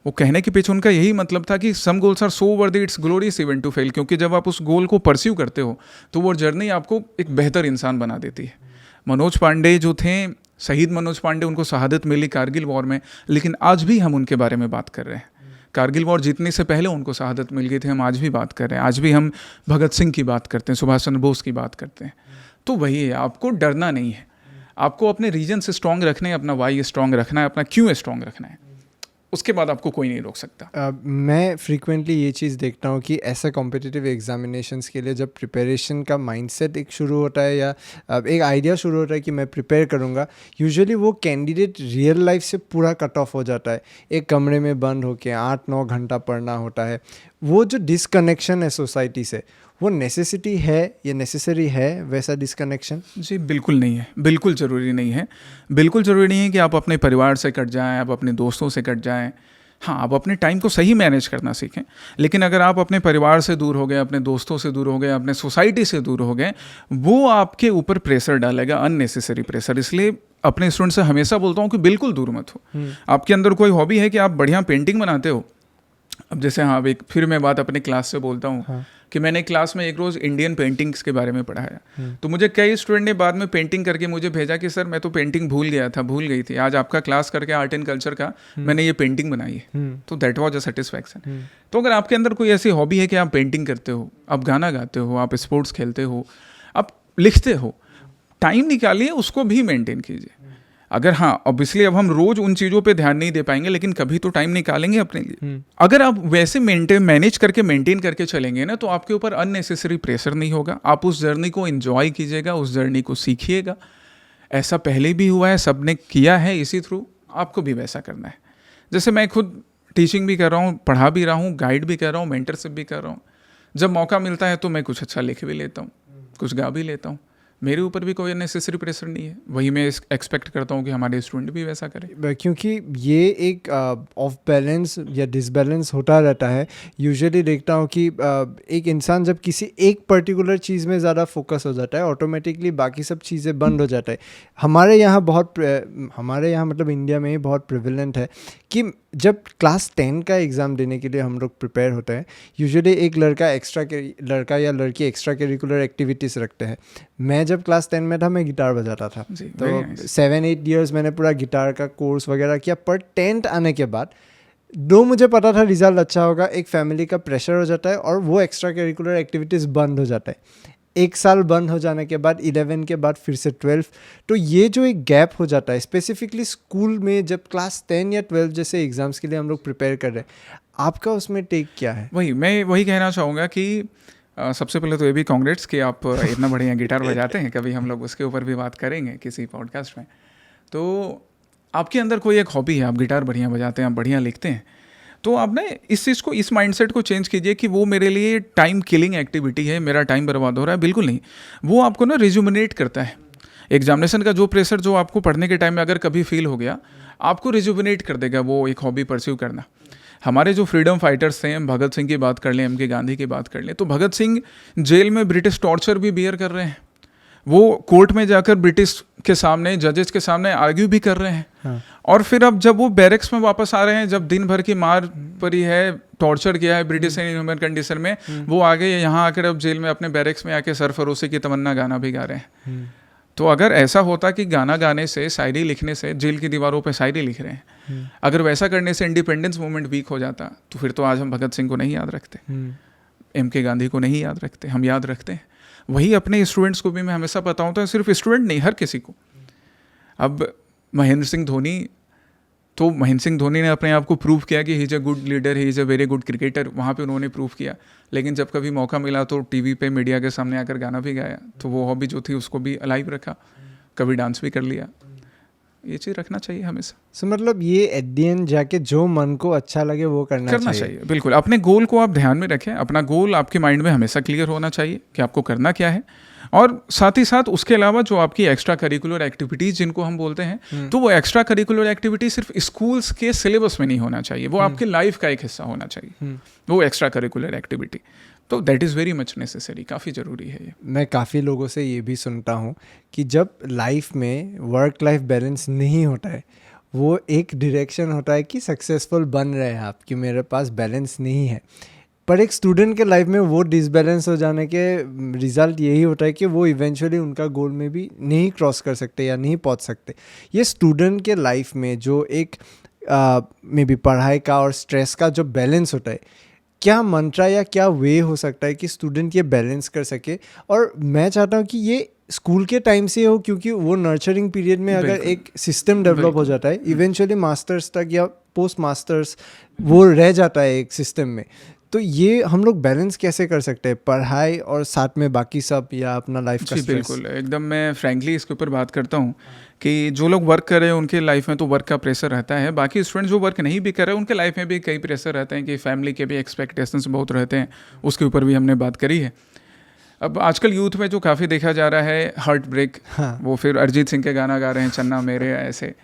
वो कहने के पीछे उनका यही मतलब था कि some goals are so worthy it's glorious even to fail, क्योंकि जब आप उस गोल को परस्यू करते हो तो वो जर्नी आपको एक बेहतर इंसान बना देती है. मनोज पांडे जो थे, शहीद मनोज पांडे, उनको शहादत मिली कारगिल वॉर में, लेकिन आज भी हम उनके बारे में बात कर रहे हैं. कारगिल वॉर जीतने से पहले उनको शहादत मिल गई थी, हम आज भी बात कर रहे हैं. आज भी हम भगत सिंह की बात करते हैं, सुभाष चंद्र बोस की बात करते हैं. तो वही है, आपको डरना नहीं है, आपको अपने रीजन से स्ट्रॉन्ग रखना है, अपना वाई स्ट्रॉन्ग रखना है, अपना क्यों स्ट्रॉन्ग रखना है. उसके बाद आपको कोई नहीं रोक सकता. मैं फ्रीक्वेंटली ये चीज़ देखता हूँ कि ऐसा कॉम्पिटिटिव एग्जामिनेशंस के लिए जब प्रिपरेशन का माइंडसेट एक शुरू होता है या एक आइडिया शुरू होता है कि मैं प्रिपेयर करूँगा, यूजुअली वो कैंडिडेट रियल लाइफ से पूरा कट ऑफ हो जाता है. एक कमरे में बंद होकर 8-9 घंटा पढ़ना होता है. वो जो डिसकनेक्शन है सोसाइटी से, वो नेसेसिटी है या नेसेसरी है वैसा डिसकनेक्शन? जी बिल्कुल नहीं है, बिल्कुल ज़रूरी नहीं है. बिल्कुल ज़रूरी नहीं है कि आप अपने परिवार से कट जाएं, आप अपने दोस्तों से कट जाएं. हाँ, आप अपने टाइम को सही मैनेज करना सीखें, लेकिन अगर आप अपने परिवार से दूर हो गए, अपने दोस्तों से दूर हो गए, अपने सोसाइटी से दूर हो गए, वो आपके ऊपर प्रेशर डालेगा, अननेसेसरी प्रेशर. इसलिए अपने स्टूडेंट से हमेशा बोलता हूँ कि बिल्कुल दूर मत हो. आपके अंदर कोई हॉबी है कि आप बढ़िया पेंटिंग बनाते हो. अब जैसे हाँ, एक फिर मैं बात अपने क्लास से बोलता हूँ कि मैंने क्लास में एक रोज़ इंडियन पेंटिंग्स के बारे में पढ़ाया. तो मुझे कई स्टूडेंट ने बाद में पेंटिंग करके मुझे भेजा कि सर मैं तो पेंटिंग भूल गई थी, आज आपका क्लास करके आर्ट एंड कल्चर का मैंने ये पेंटिंग बनाई है. तो दैट वाज अ सेटिस्फैक्शन. तो अगर आपके अंदर कोई ऐसी हॉबी है कि आप पेंटिंग करते हो, आप गाना गाते हो, आप स्पोर्ट्स खेलते हो, आप लिखते हो, टाइम निकालिए, उसको भी मेंटेन कीजिए. अगर हाँ, ऑब्वियसली अब हम रोज उन चीज़ों पे ध्यान नहीं दे पाएंगे, लेकिन कभी तो टाइम निकालेंगे अपने लिए. अगर आप वैसे मैनेज करके मेंटेन करके चलेंगे ना, तो आपके ऊपर अननेसेसरी प्रेशर नहीं होगा. आप उस जर्नी को एंजॉय कीजिएगा, उस जर्नी को सीखिएगा. ऐसा पहले भी हुआ है, सबने किया है, इसी थ्रू आपको भी वैसा करना है. जैसे मैं खुद टीचिंग भी कर रहा हूँ, पढ़ा भी रहा हूँ, गाइड भी कर रहा हूँ, मेंटरशिप भी कर रहा हूँ. जब मौका मिलता है तो मैं कुछ अच्छा लिख भी लेता हूँ, कुछ गा भी लेता हूँ. मेरे ऊपर भी कोई अननेसेसरी प्रेशर नहीं है. वही मैं एक्सपेक्ट करता हूँ कि हमारे स्टूडेंट भी वैसा करें, क्योंकि ये एक ऑफ बैलेंस या डिसबैलेंस होता रहता है. यूजुअली देखता हूँ कि एक इंसान जब किसी एक पर्टिकुलर चीज़ में ज़्यादा फोकस हो जाता है, ऑटोमेटिकली बाकी सब चीज़ें बंद हो जाता है. हमारे यहाँ मतलब इंडिया में ही बहुत प्रिविलेंट है कि जब क्लास 10 का एग्ज़ाम देने के लिए हम लोग प्रिपेयर होते हैं, यूजुअली एक लड़का या लड़की एक्स्ट्रा करिकुलर एक्टिविटीज़ रखते हैं. मैं जब क्लास 10 में था, मैं गिटार बजाता था. तो 7-8 ईयर्स मैंने पूरा गिटार का कोर्स वगैरह किया. पर 10th आने के बाद मुझे पता था रिजल्ट अच्छा होगा, एक फैमिली का प्रेशर हो जाता है और वो एक्स्ट्रा करिकुलर एक्टिविटीज़ बंद हो जाता है. 1 साल बंद हो जाने के बाद 11 के बाद फिर से 12. तो ये जो एक गैप हो जाता है, स्पेसिफिकली स्कूल में जब क्लास 10 या 12 जैसे एग्ज़ाम्स के लिए हम लोग प्रिपेयर कर रहे हैं, आपका उसमें टेक क्या है? मैं वही कहना चाहूँगा कि सबसे पहले तो ये भी कांग्रेट्स कि आप इतना बढ़िया गिटार बजाते हैं. कभी हम लोग उसके ऊपर भी बात करेंगे किसी पॉडकास्ट में. तो आपके अंदर कोई एक हॉबी है, आप गिटार बढ़िया बजाते हैं, आप बढ़िया लिखते हैं, तो आप ना इस चीज़ को, इस माइंडसेट को चेंज कीजिए कि वो मेरे लिए टाइम किलिंग एक्टिविटी है, मेरा टाइम बर्बाद हो रहा है. बिल्कुल नहीं. वो आपको ना रिजुमिनेट करता है. एग्जामिनेशन का जो प्रेशर जो आपको पढ़ने के टाइम में अगर कभी फील हो गया, आपको रिजुमिनेट कर देगा वो एक हॉबी परस्यू करना. हमारे जो फ्रीडम फाइटर्स थे, भगत सिंह की बात कर लें, एम के गांधी की बात कर लें, तो भगत सिंह जेल में ब्रिटिश टॉर्चर भी बियर कर रहे हैं. वो कोर्ट में जाकर ब्रिटिश के सामने, जजेस के सामने आर्ग्यू भी कर रहे हैं. हाँ. और फिर अब जब वो बैरक्स में वापस आ रहे हैं, जब दिन भर की मार पड़ी है, टॉर्चर किया है ब्रिटिश ने इनह्यूमन कंडीशन में, वो आगे यहाँ आकर अब जेल में अपने बैरक्स में आके सरफरोशी की तमन्ना गाना भी गा रहे हैं. तो अगर ऐसा होता कि गाना गाने से, शायरी लिखने से जेल की दीवारों पे शायरी लिख रहे हैं, अगर वैसा करने से इंडिपेंडेंस मूवमेंट वीक हो जाता, तो फिर तो आज हम भगत सिंह को नहीं याद रखते, MK गांधी को नहीं याद रखते, हम याद रखते हैं। वही अपने स्टूडेंट्स को भी मैं हमेशा बताऊँ तो सिर्फ स्टूडेंट नहीं, हर किसी को। अब महेंद्र सिंह धोनी, तो महेंद्र सिंह धोनी ने अपने आप को प्रूव किया कि he is a good leader, he is a very good cricketer, वहाँ पे उन्होंने प्रूव किया। लेकिन जब कभी मौका मिला तो टीवी पे मीडिया के सामने आकर गाना भी गाया, तो वो हॉबी जो थी उसको भी अलाइव रखा, कभी डांस भी कर लिया। ये चीज़ रखना चाहिए हमेशा। सो मतलब ये एट द एंड जाके जो मन को अच्छा लगे वो करना चाहिए। बिल्कुल, अपने गोल को आप ध्यान में रखें, अपना गोल आपके माइंड में हमेशा क्लियर होना चाहिए कि आपको करना क्या है, और साथ ही साथ उसके अलावा जो आपकी एक्स्ट्रा करिकुलर एक्टिविटीज़ जिनको हम बोलते हैं, तो वो एक्स्ट्रा करिकुलर एक्टिविटी सिर्फ स्कूल्स के सिलेबस में नहीं होना चाहिए, वो आपके लाइफ का एक हिस्सा होना चाहिए, वो एक्स्ट्रा करिकुलर एक्टिविटी। तो that is very much necessary, काफ़ी ज़रूरी है ये। मैं काफ़ी लोगों से ये भी सुनता हूँ कि जब लाइफ में वर्क लाइफ बैलेंस नहीं होता है, वो एक डायरेक्शन होता है कि सक्सेसफुल बन रहे हैं आप, कि मेरे पास बैलेंस नहीं है, पर एक स्टूडेंट के लाइफ में वो डिसबैलेंस हो जाने के रिज़ल्ट यही होता है कि वो इवेंचुअली उनका गोल में भी नहीं क्रॉस कर सकते या नहीं पहुंच सकते। ये स्टूडेंट के लाइफ में जो एक मे बी पढ़ाई का और स्ट्रेस का जो बैलेंस होता है, क्या मंत्रा या क्या वे हो सकता है कि स्टूडेंट ये बैलेंस कर सके? और मैं चाहता हूँ कि ये स्कूल के टाइम से हो, क्योंकि वो नर्चरिंग पीरियड में अगर एक सिस्टम डेवलप हो जाता है, इवेंचुअली मास्टर्स तक या पोस्ट मास्टर्स वो रह जाता है एक सिस्टम में, तो ये हम लोग बैलेंस कैसे कर सकते हैं, पढ़ाई और साथ में बाकी सब, या अपना लाइफ का स्ट्रेस? बिल्कुल, एकदम मैं फ्रैंकली इसके ऊपर बात करता हूँ कि जो लोग वर्क कर रहे हैं उनके लाइफ में तो वर्क का प्रेशर रहता है, बाकी स्टूडेंट जो वर्क नहीं भी कर रहे हैं उनके लाइफ में भी कई प्रेशर रहते हैं, कि फैमिली के भी एक्सपेक्टेशंस बहुत रहते हैं, उसके ऊपर भी हमने बात करी है। अब आजकल यूथ में जो काफ़ी देखा जा रहा है हार्ट ब्रेक, वो फिर अरिजीत सिंह के गाना गा रहे हैं, चन्ना मेरे, ऐसे।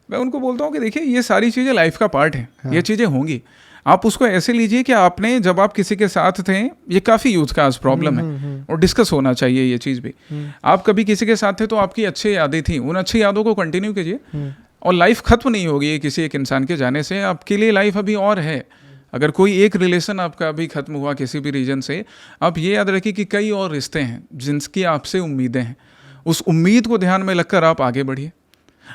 मैं उनको बोलता हूँ कि देखिए ये सारी चीज़ें लाइफ का पार्ट है, ये चीज़ें होंगी। आप उसको ऐसे लीजिए कि आपने जब आप किसी के साथ थे, ये काफ़ी यूथ का आज प्रॉब्लम है, और डिस्कस होना चाहिए ये चीज़ भी। आप कभी किसी के साथ थे तो आपकी अच्छी यादें थी, उन अच्छी यादों को कंटिन्यू कीजिए, और लाइफ खत्म नहीं होगी किसी एक इंसान के जाने से, आपके लिए लाइफ अभी और है। अगर कोई एक रिलेशन आपका अभी खत्म हुआ किसी भी रीजन से, आप ये याद रखिए कि कई और रिश्ते हैं जिनकी आपसे उम्मीदें हैं, उस उम्मीद को ध्यान में रखकर आप आगे बढ़िए।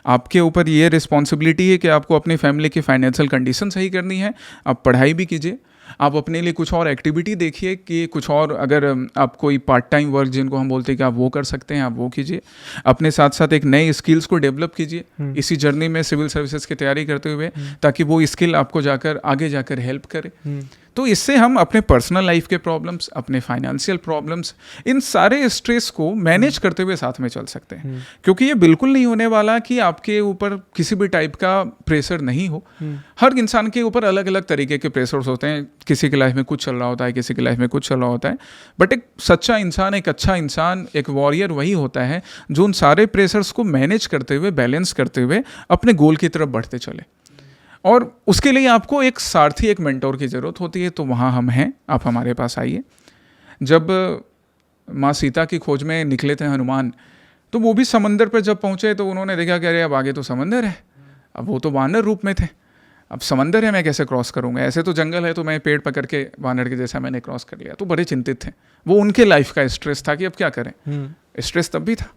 आपके ऊपर ये रिस्पॉन्सिबिलिटी है कि आपको अपनी फैमिली की फाइनेंशियल कंडीशन सही करनी है, आप पढ़ाई भी कीजिए, आप अपने लिए कुछ और एक्टिविटी देखिए कि कुछ और, अगर आप कोई पार्ट टाइम वर्क जिनको हम बोलते हैं कि आप वो कर सकते हैं, आप वो कीजिए। अपने साथ साथ एक नए स्किल्स को डेवलप कीजिए इसी जर्नी में सिविल सर्विसेज की तैयारी करते हुए, ताकि वो स्किल आपको जाकर आगे जाकर हेल्प करे। तो इससे हम अपने पर्सनल लाइफ के प्रॉब्लम्स, अपने फाइनेंशियल प्रॉब्लम्स, इन सारे स्ट्रेस को मैनेज करते हुए साथ में चल सकते हैं, क्योंकि ये बिल्कुल नहीं होने वाला कि आपके ऊपर किसी भी टाइप का प्रेशर नहीं हो। हर इंसान के ऊपर अलग अलग तरीके के प्रेशर्स होते हैं, किसी की लाइफ में कुछ चल रहा होता है, किसी की लाइफ में कुछ चल रहा होता है, बट एक सच्चा इंसान, एक अच्छा इंसान, एक वॉरियर वही होता है जो उन सारे प्रेशर्स को मैनेज करते हुए, बैलेंस करते हुए अपने गोल की तरफ बढ़ते चले। और उसके लिए आपको एक सारथी, एक मेंटोर की ज़रूरत होती है, तो वहाँ हम हैं, आप हमारे पास आइए। जब माँ सीता की खोज में निकले थे हनुमान, तो वो भी समंदर पर जब पहुँचे तो उन्होंने देखा कि अरे अब आगे तो समंदर है, अब वो तो वानर रूप में थे, अब समंदर है, मैं कैसे क्रॉस करूँगा, ऐसे तो जंगल है, तो मैं पेड़ पकड़ के वानर के जैसा मैंने क्रॉस कर लिया। तो बड़े चिंतित थे, वो उनके लाइफ का स्ट्रेस था कि अब क्या करें। स्ट्रेस तब भी था,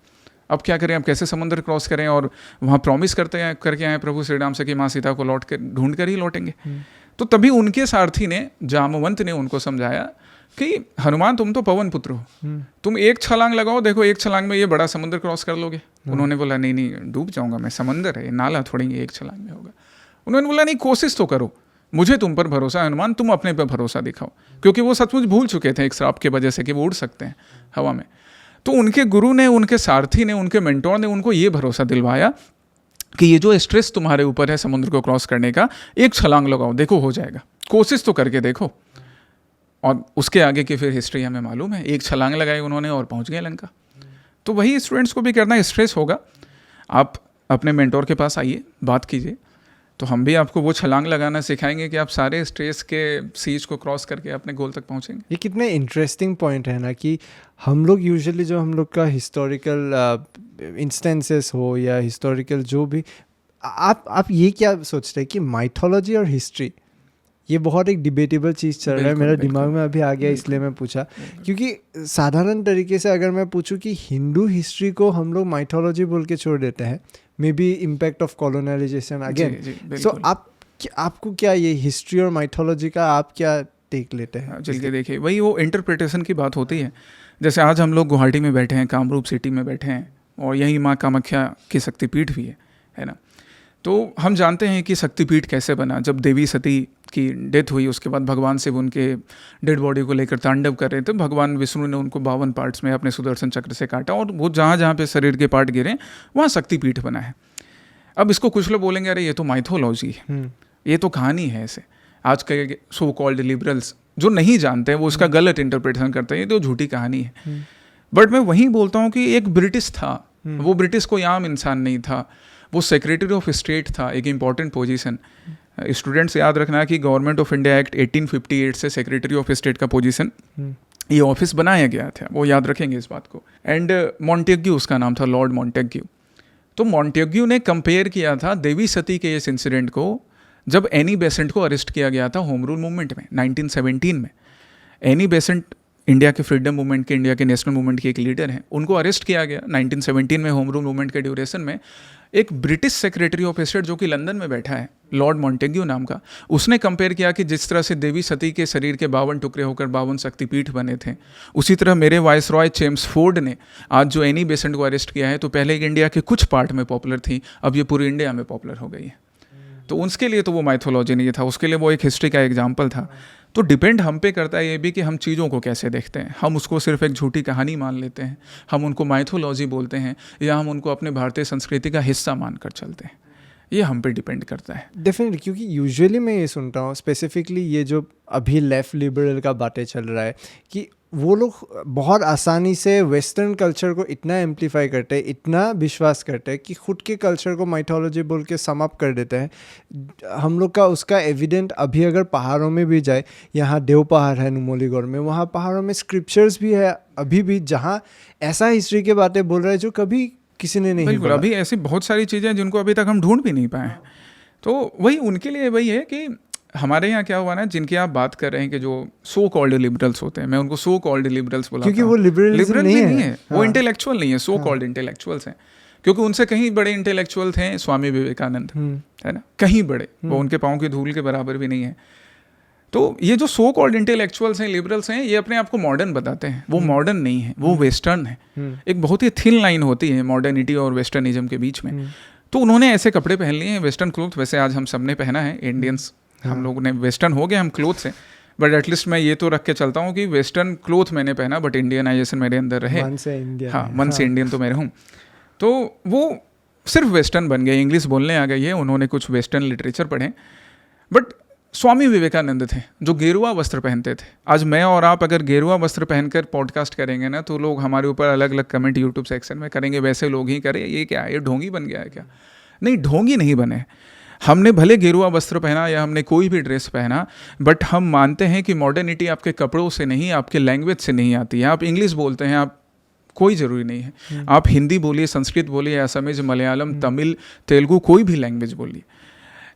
अब क्या करें, अब कैसे समुद्र क्रॉस करें। और वहाँ प्रॉमिस करके आए प्रभु श्री राम से कि माँ सीता को लौट कर ढूंढ कर ही लौटेंगे। तो तभी उनके सारथी ने, जामवंत ने उनको समझाया कि हनुमान तुम तो पवन पुत्र हो, तुम एक छलांग लगाओ, देखो एक छलांग में ये बड़ा समुद्र क्रॉस कर लोगे। उन्होंने बोला नहीं नहीं, डूब जाऊंगा मैं, समंदर है, नाला थोड़ी एक छलांग में होगा। उन्होंने बोला नहीं, कोशिश तो करो, मुझे तुम पर भरोसा है हनुमान, तुम अपने पर भरोसा दिखाओ। क्योंकि वो सचमुच भूल चुके थे एक श्राप की वजह से कि वो उड़ सकते हैं हवा में। तो उनके गुरु ने, उनके सारथी ने, उनके मेंटोर ने उनको ये भरोसा दिलवाया कि ये जो स्ट्रेस तुम्हारे ऊपर है समुद्र को क्रॉस करने का, एक छलांग लगाओ, देखो हो जाएगा, कोशिश तो करके देखो। और उसके आगे की फिर हिस्ट्री हमें मालूम है, एक छलांग लगाई उन्होंने और पहुंच गए लंका। तो वही स्टूडेंट्स को भी करना है, स्ट्रेस होगा, आप अपने मेंटोर के पास आइए, बात कीजिए, तो हम भी आपको वो छलांग लगाना सिखाएंगे कि आप सारे स्ट्रेस के सीज को क्रॉस करके अपने गोल तक पहुंचेंगे। ये कितने इंटरेस्टिंग पॉइंट है ना, कि हम लोग यूजुअली जो हम लोग का हिस्टोरिकल इंस्टेंसेस हो या हिस्टोरिकल जो भी, आप ये क्या सोचते हैं कि माइथोलॉजी और हिस्ट्री ये बहुत एक डिबेटेबल चीज़ चल रहा है, मेरा दिमाग में अभी आ गया, इसलिए मैं पूछा। क्योंकि साधारण तरीके से अगर मैं पूछूं कि हिंदू हिस्ट्री को हम लोग माइथोलॉजी बोल के छोड़ देते हैं, maybe impact of colonisation again. So आपको क्या ये हिस्ट्री और माइथोलॉजी का आप क्या टेक लेते हैं? चलिए देखिए, वही वो इंटरप्रिटेशन की बात होती है। जैसे आज हम लोग गुवाहाटी में बैठे हैं, कामरूप सिटी में बैठे हैं, और यही माँ कामाख्या की शक्तिपीठ भी है ना। तो हम जानते हैं कि शक्तिपीठ कैसे बना। जब देवी सती की डेथ हुई, उसके बाद भगवान शिव उनके डेड बॉडी को लेकर तांडव कर रहे थे। भगवान विष्णु ने उनको 52 पार्ट्स में अपने सुदर्शन चक्र से काटा, और वो जहाँ जहाँ पे शरीर के पार्ट गिरे वहाँ शक्तिपीठ बना है। अब इसको कुछ लोग बोलेंगे अरे ये तो माइथोलॉजी है, ये तो कहानी है। ऐसे आज के सो कॉल्ड लिबरल्स जो नहीं जानते हैं वो उसका गलत इंटरप्रिटेशन करते हैं, ये तो झूठी कहानी है। बट मैं वहीं बोलता हूँ कि एक ब्रिटिश था, वो ब्रिटिश कोई आम इंसान नहीं था, वो सेक्रेटरी ऑफ स्टेट था, एक इम्पॉर्टेंट पोजीशन। स्टूडेंट्स याद रखना कि गवर्नमेंट ऑफ इंडिया एक्ट 1858 से सेक्रेटरी ऑफ स्टेट का पोजीशन, ये ऑफिस बनाया गया था, वो याद रखेंगे इस बात को। एंड मॉन्टेग्यू उसका नाम था, लॉर्ड मॉन्टेग्यू। तो मॉन्टेग्यू ने कंपेयर किया था देवी सती के इस इंसिडेंट को जब एनी बेसेंट को अरेस्ट किया गया था होम रूल मूवमेंट में 1917 में। एनी बेसेंट इंडिया के फ्रीडम मूवमेंट के, इंडिया के नेशनल मूवमेंट के एक लीडर हैं, उनको अरेस्ट किया गया 1917 में होम रूल मूवमेंट के ड्यूरेशन में। एक ब्रिटिश सेक्रेटरी ऑफ स्टेट जो कि लंदन में बैठा है, लॉर्ड मॉन्टेग्यू नाम का, उसने कंपेयर किया कि जिस तरह से देवी सती के शरीर के 52 टुकड़े होकर 52 शक्तिपीठ बने थे, उसी तरह मेरे वाइसरॉय चेम्सफोर्ड ने आज जो एनी बेसेंट को अरेस्ट किया है, तो पहले इंडिया के कुछ पार्ट में पॉपुलर थी, अब ये पूरी इंडिया में पॉपुलर हो गई है। तो उसके लिए तो वो माइथोलॉजी नहीं था, उसके लिए वो एक हिस्ट्री का एग्जाम्पल था। तो डिपेंड हम पे करता है ये भी कि हम चीज़ों को कैसे देखते हैं। हम उसको सिर्फ एक झूठी कहानी मान लेते हैं, हम उनको माइथोलॉजी बोलते हैं, या हम उनको अपने भारतीय संस्कृति का हिस्सा मानकर चलते हैं। ये हम पे डिपेंड करता है डेफिनेटली। क्योंकि यूजुअली मैं ये सुनता हूँ, स्पेसिफिकली ये जो अभी लेफ्ट लिबरल का बातें चल रहा है, कि वो लोग बहुत आसानी से वेस्टर्न कल्चर को इतना एम्प्लीफाई करते हैं, इतना विश्वास करते हैं कि खुद के कल्चर को माइथोलॉजी बोल के सम अप कर देते हैं। हम लोग का उसका एविडेंट अभी अगर पहाड़ों में भी जाए, यहाँ देव पहाड़ है नुमलीगढ़ में, वहाँ पहाड़ों में स्क्रिप्चर्स भी है अभी भी, जहाँ ऐसा हिस्ट्री के बातें बोल रहे हैं जो कभी किसी ने नहीं बोला। अभी ऐसी बहुत सारी चीज़ें हैं जिनको अभी तक हम ढूंढ भी नहीं पाए। तो वही उनके लिए वही है कि हमारे यहाँ क्या हुआ ना, जिनकी आप बात कर रहे हैं कि जो सो कॉल्ड लिबरल्स होते हैं, मैं उनको सो कॉल्ड लिबरल्स बोला, क्योंकि वो लिबरल नहीं है। हाँ। वो इंटेलेक्चुअल नहीं है, सो कॉल्ड इंटेलेक्चुअल्स हैं। क्योंकि उनसे कहीं बड़े इंटेलेक्चुअल थे स्वामी विवेकानंद, है ना, कहीं बड़े, वो उनके पाँव की धूल के बराबर भी नहीं है। तो ये जो सो कॉल्ड इंटेलेक्चुअल्स हैं, लिबरल्स हैं, ये अपने आप को मॉडर्न बताते हैं, वो मॉडर्न नहीं है, वो वेस्टर्न है। एक बहुत ही थिन लाइन होती है मॉडर्निटी और वेस्टर्निज्म के बीच में। तो उन्होंने ऐसे कपड़े पहन लिए हैं, वेस्टर्न क्लोथ। वैसे आज हम सब ने पहना है, इंडियंस हम लोग ने वेस्टर्न हो गए हम क्लोथ से, बट एटलीस्ट मैं ये तो रख के चलता हूँ कि वेस्टर्न क्लोथ मैंने पहना, बट इंडियनाइजेशन मेरे अंदर रहे। मन से इंडियन तो मैं रहूँ। तो वो सिर्फ वेस्टर्न बन गए, इंग्लिश बोलने आ गई है, उन्होंने कुछ वेस्टर्न लिटरेचर पढ़े। बट स्वामी विवेकानंद थे जो गेरुआ वस्त्र पहनते थे। आज मैं और आप अगर गेरुआ वस्त्र पहनकर पॉडकास्ट करेंगे ना, तो लोग हमारे ऊपर अलग अलग कमेंट यूट्यूब सेक्शन में करेंगे, वैसे लोग ही करें, ये क्या है, ये ढोंगी बन गया है क्या? नहीं, ढोंगी नहीं बने। हमने भले गेरुआ वस्त्र पहना या हमने कोई भी ड्रेस पहना, बट हम मानते हैं कि मॉडर्निटी आपके कपड़ों से नहीं, आपके लैंग्वेज से नहीं आती है। आप इंग्लिश बोलते हैं, आप कोई ज़रूरी नहीं है, आप हिंदी बोलिए, संस्कृत बोलिए, असमीज, मलयालम, तमिल, तेलुगु, कोई भी लैंग्वेज बोलिए।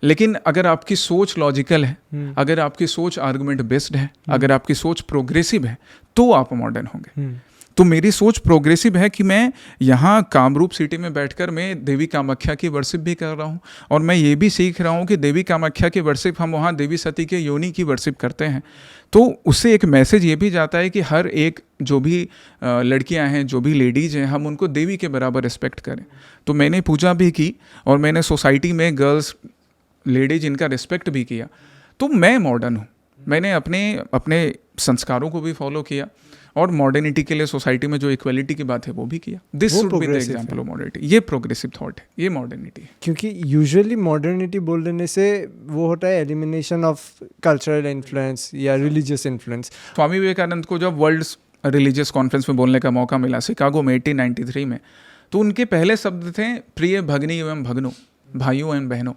लेकिन अगर आपकी सोच लॉजिकल है, अगर आपकी सोच आर्गुमेंट बेस्ड है, अगर आपकी सोच प्रोग्रेसिव है, तो आप मॉडर्न होंगे। तो मेरी सोच प्रोग्रेसिव है कि मैं यहाँ कामरूप सिटी में बैठकर मैं देवी कामाख्या की वर्शिप भी कर रहा हूँ, और मैं ये भी सीख रहा हूँ कि देवी कामाख्या की वर्शिप हम वहाँ देवी सती के योनि की वर्शिप करते हैं। तो उससे एक मैसेज ये भी जाता है कि हर एक जो भी लड़कियाँ हैं, जो भी लेडीज़ हैं, हम उनको देवी के बराबर रिस्पेक्ट करें। तो मैंने पूजा भी की और मैंने सोसाइटी में गर्ल्स लेडीज इनका रिस्पेक्ट भी किया। तो मैं मॉडर्न हूँ, मैंने अपने संस्कारों को भी फॉलो किया, और मॉडर्निटी के लिए सोसाइटी में जो इक्वलिटी की बात है वो भी किया। This should be the example of modernity. ये प्रोग्रेसिव थॉट है, ये मॉडर्निटी है। क्योंकि यूजुअली मॉडर्निटी बोल देने से वो होता है एलिमिनेशन ऑफ कल्चरल इन्फ्लुएंस या रिलीजियस इन्फ्लुएंस। स्वामी विवेकानंद को जब वर्ल्ड रिलीजियस कॉन्फ्रेंस में बोलने का मौका मिला शिकागो में 1893 में, तो उनके पहले शब्द थे प्रिय भगनी एवं भगनों, भाइयों एवं बहनों।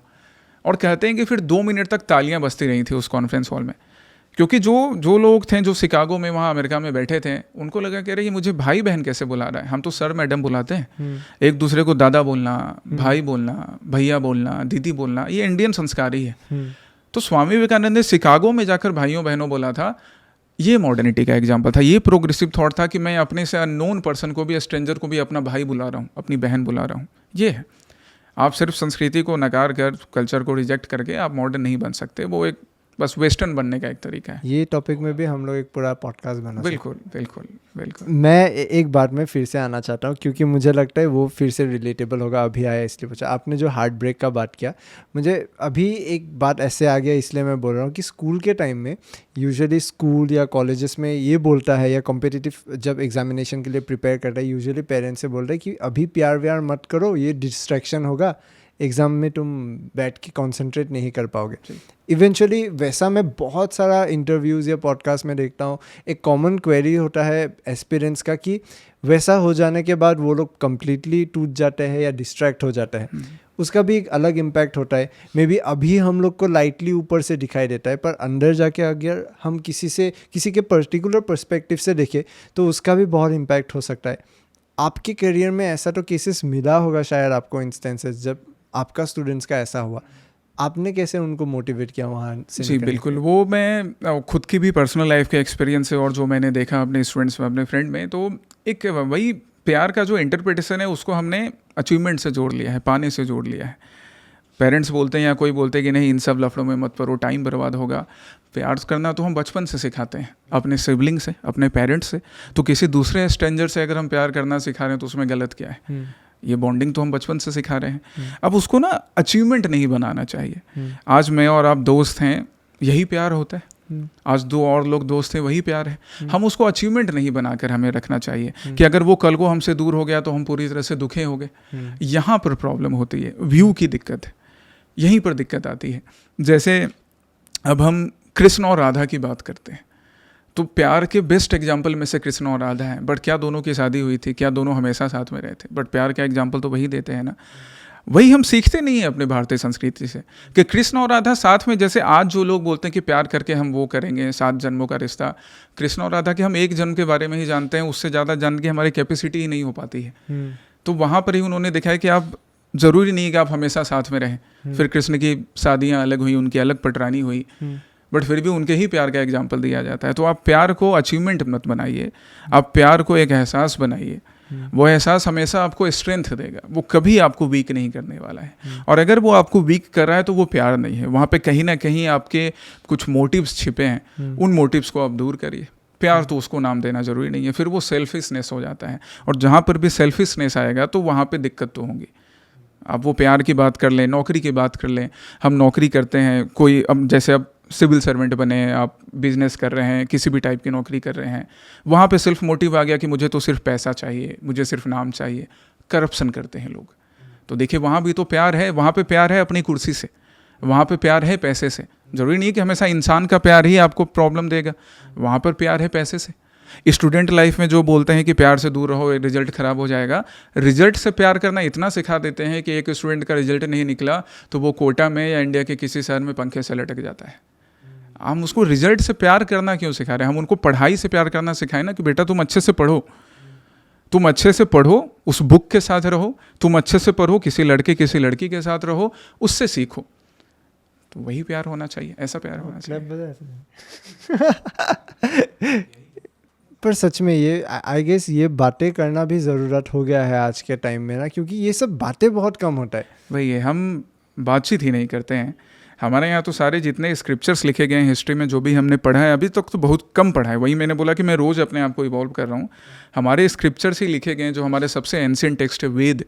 और कहते हैं कि फिर 2 मिनट तक तालियां बजती रही थी उस कॉन्फ्रेंस हॉल में, क्योंकि जो लोग थे जो शिकागो में वहाँ अमेरिका में बैठे थे, उनको लगा कि अरे ये मुझे भाई बहन कैसे बुला रहा है, हम तो सर मैडम बुलाते हैं। एक दूसरे को दादा बोलना, भाई बोलना, भैया बोलना, दीदी बोलना, ये इंडियन संस्कार ही है। तो स्वामी विवेकानंद ने शिकागो में जाकर भाइयों बहनों बोला था, ये मॉडर्निटी का एग्जाम्पल था, ये प्रोग्रेसिव थॉट था कि मैं अपने से अननोन पर्सन को भी, स्ट्रेंजर को भी अपना भाई बुला रहा हूँ, अपनी बहन बुला रहा हूँ। ये है, आप सिर्फ संस्कृति को नकार कर, कल्चर को रिजेक्ट करके आप मॉडर्न नहीं बन सकते। वो एक बस वेस्टर्न बनने का एक तरीका है। ये टॉपिक में भी हम लोग एक पूरा पॉडकास्ट बना बिल्कुल बिल्कुल बिल्कुल। मैं एक बात में फिर से आना चाहता हूँ क्योंकि मुझे लगता है वो फिर से रिलेटेबल होगा, अभी आया इसलिए पूछा। आपने जो हार्ट ब्रेक का बात किया, मुझे अभी एक बात ऐसे आ गया इसलिए मैं बोल रहा हूँ कि स्कूल के टाइम में यूजुअली स्कूल या कॉलेजेस में ये बोलता है, या कॉम्पिटिटिव जब एग्जामिनेशन के लिए प्रिपेयर करता है, यूजुअली पेरेंट्स से बोल रहे हैं कि अभी प्यार व्यार मत करो, ये डिस्ट्रैक्शन होगा, एग्ज़ाम में तुम बैठ के कंसंट्रेट नहीं कर पाओगे। इवेंचुअली वैसा मैं बहुत सारा इंटरव्यूज़ या पॉडकास्ट में देखता हूँ, एक कॉमन क्वेरी होता है एस्पिरेंट्स का कि वैसा हो जाने के बाद वो लोग कम्प्लीटली टूट जाते हैं या डिस्ट्रैक्ट हो जाता है। उसका भी एक अलग इम्पैक्ट होता है। मे बी अभी हम लोग को लाइटली ऊपर से दिखाई देता है, पर अंदर जाके अगर हम किसी के पर्टिकुलर पर्सपेक्टिव से देखें तो उसका भी बहुत इम्पैक्ट हो सकता है। आपके करियर में ऐसा तो केसेस मिला होगा शायद आपको, इंस्टेंसेस जब आपका स्टूडेंट्स का ऐसा हुआ, आपने कैसे उनको मोटिवेट किया वहाँ से? जी बिल्कुल, वो मैं खुद की भी पर्सनल लाइफ के एक्सपीरियंस है और जो मैंने देखा अपने स्टूडेंट्स में, अपने फ्रेंड में, तो एक वही प्यार का जो इंटरप्रिटेशन है उसको हमने अचीवमेंट से जोड़ लिया है, पाने से जोड़ लिया है। पेरेंट्स बोलते हैं या कोई बोलते हैं कि नहीं इन सब लफड़ों में मत पड़ो, टाइम बर्बाद होगा। प्यार करना तो हम बचपन से सिखाते हैं, अपने सिबलिंग से, अपने पेरेंट्स से। तो किसी दूसरे स्ट्रेंजर से अगर हम प्यार करना सिखा रहे हैं तो उसमें गलत क्या है? ये बॉन्डिंग तो हम बचपन से सिखा रहे हैं। अब उसको ना अचीवमेंट नहीं बनाना चाहिए। आज मैं और आप दोस्त हैं, यही प्यार होता है। आज दो और लोग दोस्त हैं, वही प्यार है। हम उसको अचीवमेंट नहीं बनाकर हमें रखना चाहिए कि अगर वो कल को हमसे दूर हो गया तो हम पूरी तरह से दुखे हो गए। यहाँ पर प्रॉब्लम होती है, व्यू की दिक्कत है, यहीं पर दिक्कत आती है। जैसे अब हम कृष्ण और राधा की बात करते हैं, तो प्यार के बेस्ट एग्जाम्पल में से कृष्ण और राधा हैं। बट क्या दोनों की शादी हुई थी? क्या दोनों हमेशा साथ में रहे थे? बट प्यार का एग्जाम्पल तो वही देते हैं ना। वही हम सीखते नहीं हैं अपने भारतीय संस्कृति से कि कृष्ण और राधा साथ में, जैसे आज जो लोग बोलते हैं कि प्यार करके हम वो करेंगे 7 जन्मों का रिश्ता, कृष्ण और राधा के हम 1 जन्म के बारे में ही जानते हैं, उससे ज़्यादा जानने की हमारी कैपेसिटी ही नहीं हो पाती है। तो वहाँ पर ही उन्होंने देखा है कि आप ज़रूरी नहीं है कि आप हमेशा साथ में रहें। फिर कृष्ण की शादियाँ अलग हुई, उनकी अलग पटरानी हुई, बट फिर भी उनके ही प्यार का एग्जाम्पल दिया जाता है। तो आप प्यार को अचीवमेंट मत बनाइए, आप प्यार को एक एहसास बनाइए। वो एहसास हमेशा आपको स्ट्रेंथ देगा, वो कभी आपको वीक नहीं करने वाला है। और अगर वो आपको वीक कर रहा है तो वो प्यार नहीं है, वहाँ पे कहीं ना कहीं आपके कुछ मोटिव्स छिपे हैं। उन मोटिव्स को आप दूर करिए। प्यार तो उसको नाम देना ज़रूरी नहीं है, फिर वो सेल्फिशनेस हो जाता है। और जहाँ पर भी सेल्फिशनेस आएगा तो वहाँ पर दिक्कत तो होंगी। आप वो प्यार की बात कर लें, नौकरी की बात कर लें। हम नौकरी करते हैं, कोई अब जैसे अब सिविल सर्वेंट बने, आप बिजनेस कर रहे हैं, किसी भी टाइप की नौकरी कर रहे हैं, वहाँ पे सेल्फ मोटिव आ गया कि मुझे तो सिर्फ पैसा चाहिए, मुझे सिर्फ नाम चाहिए। करप्शन करते हैं लोग। तो देखिए वहाँ भी तो प्यार है, वहाँ पे प्यार है अपनी कुर्सी से, वहाँ पे प्यार है पैसे से। ज़रूरी नहीं है कि हमेशा इंसान का प्यार ही आपको प्रॉब्लम देगा, वहाँ पर प्यार है पैसे से। स्टूडेंट लाइफ में जो बोलते हैं कि प्यार से दूर रहो, रिजल्ट ख़राब हो जाएगा, रिजल्ट से प्यार करना इतना सिखा देते हैं कि एक स्टूडेंट का रिजल्ट नहीं निकला तो वो कोटा में या इंडिया के किसी शहर में पंखे से लटक जाता है। हम उसको रिजल्ट से प्यार करना क्यों सिखा रहे हैं? हम उनको पढ़ाई से प्यार करना सिखाएं ना, कि बेटा तुम अच्छे से पढ़ो, तुम अच्छे से पढ़ो, उस बुक के साथ रहो, तुम अच्छे से पढ़ो, किसी लड़के किसी लड़की के साथ रहो, उससे सीखो। तो वही प्यार होना चाहिए, ऐसा प्यार होना चाहिए। पर सच में ये आई गेस ये बातें करना भी ज़रूरत हो गया है आज के टाइम में ना, क्योंकि ये सब बातें बहुत कम होता है। वही है, हम बातचीत ही नहीं करते हैं। हमारे यहाँ तो सारे जितने स्क्रिप्चर्स लिखे गए हैं हिस्ट्री में, जो भी हमने पढ़ा है अभी तक तो बहुत कम पढ़ा है। वही मैंने बोला कि मैं रोज़ अपने आप को इवॉल्व कर रहा हूँ। हमारे स्क्रिप्चर्स ही लिखे गए हैं, जो हमारे सबसे एंशिएंट टेक्स्ट है वेद,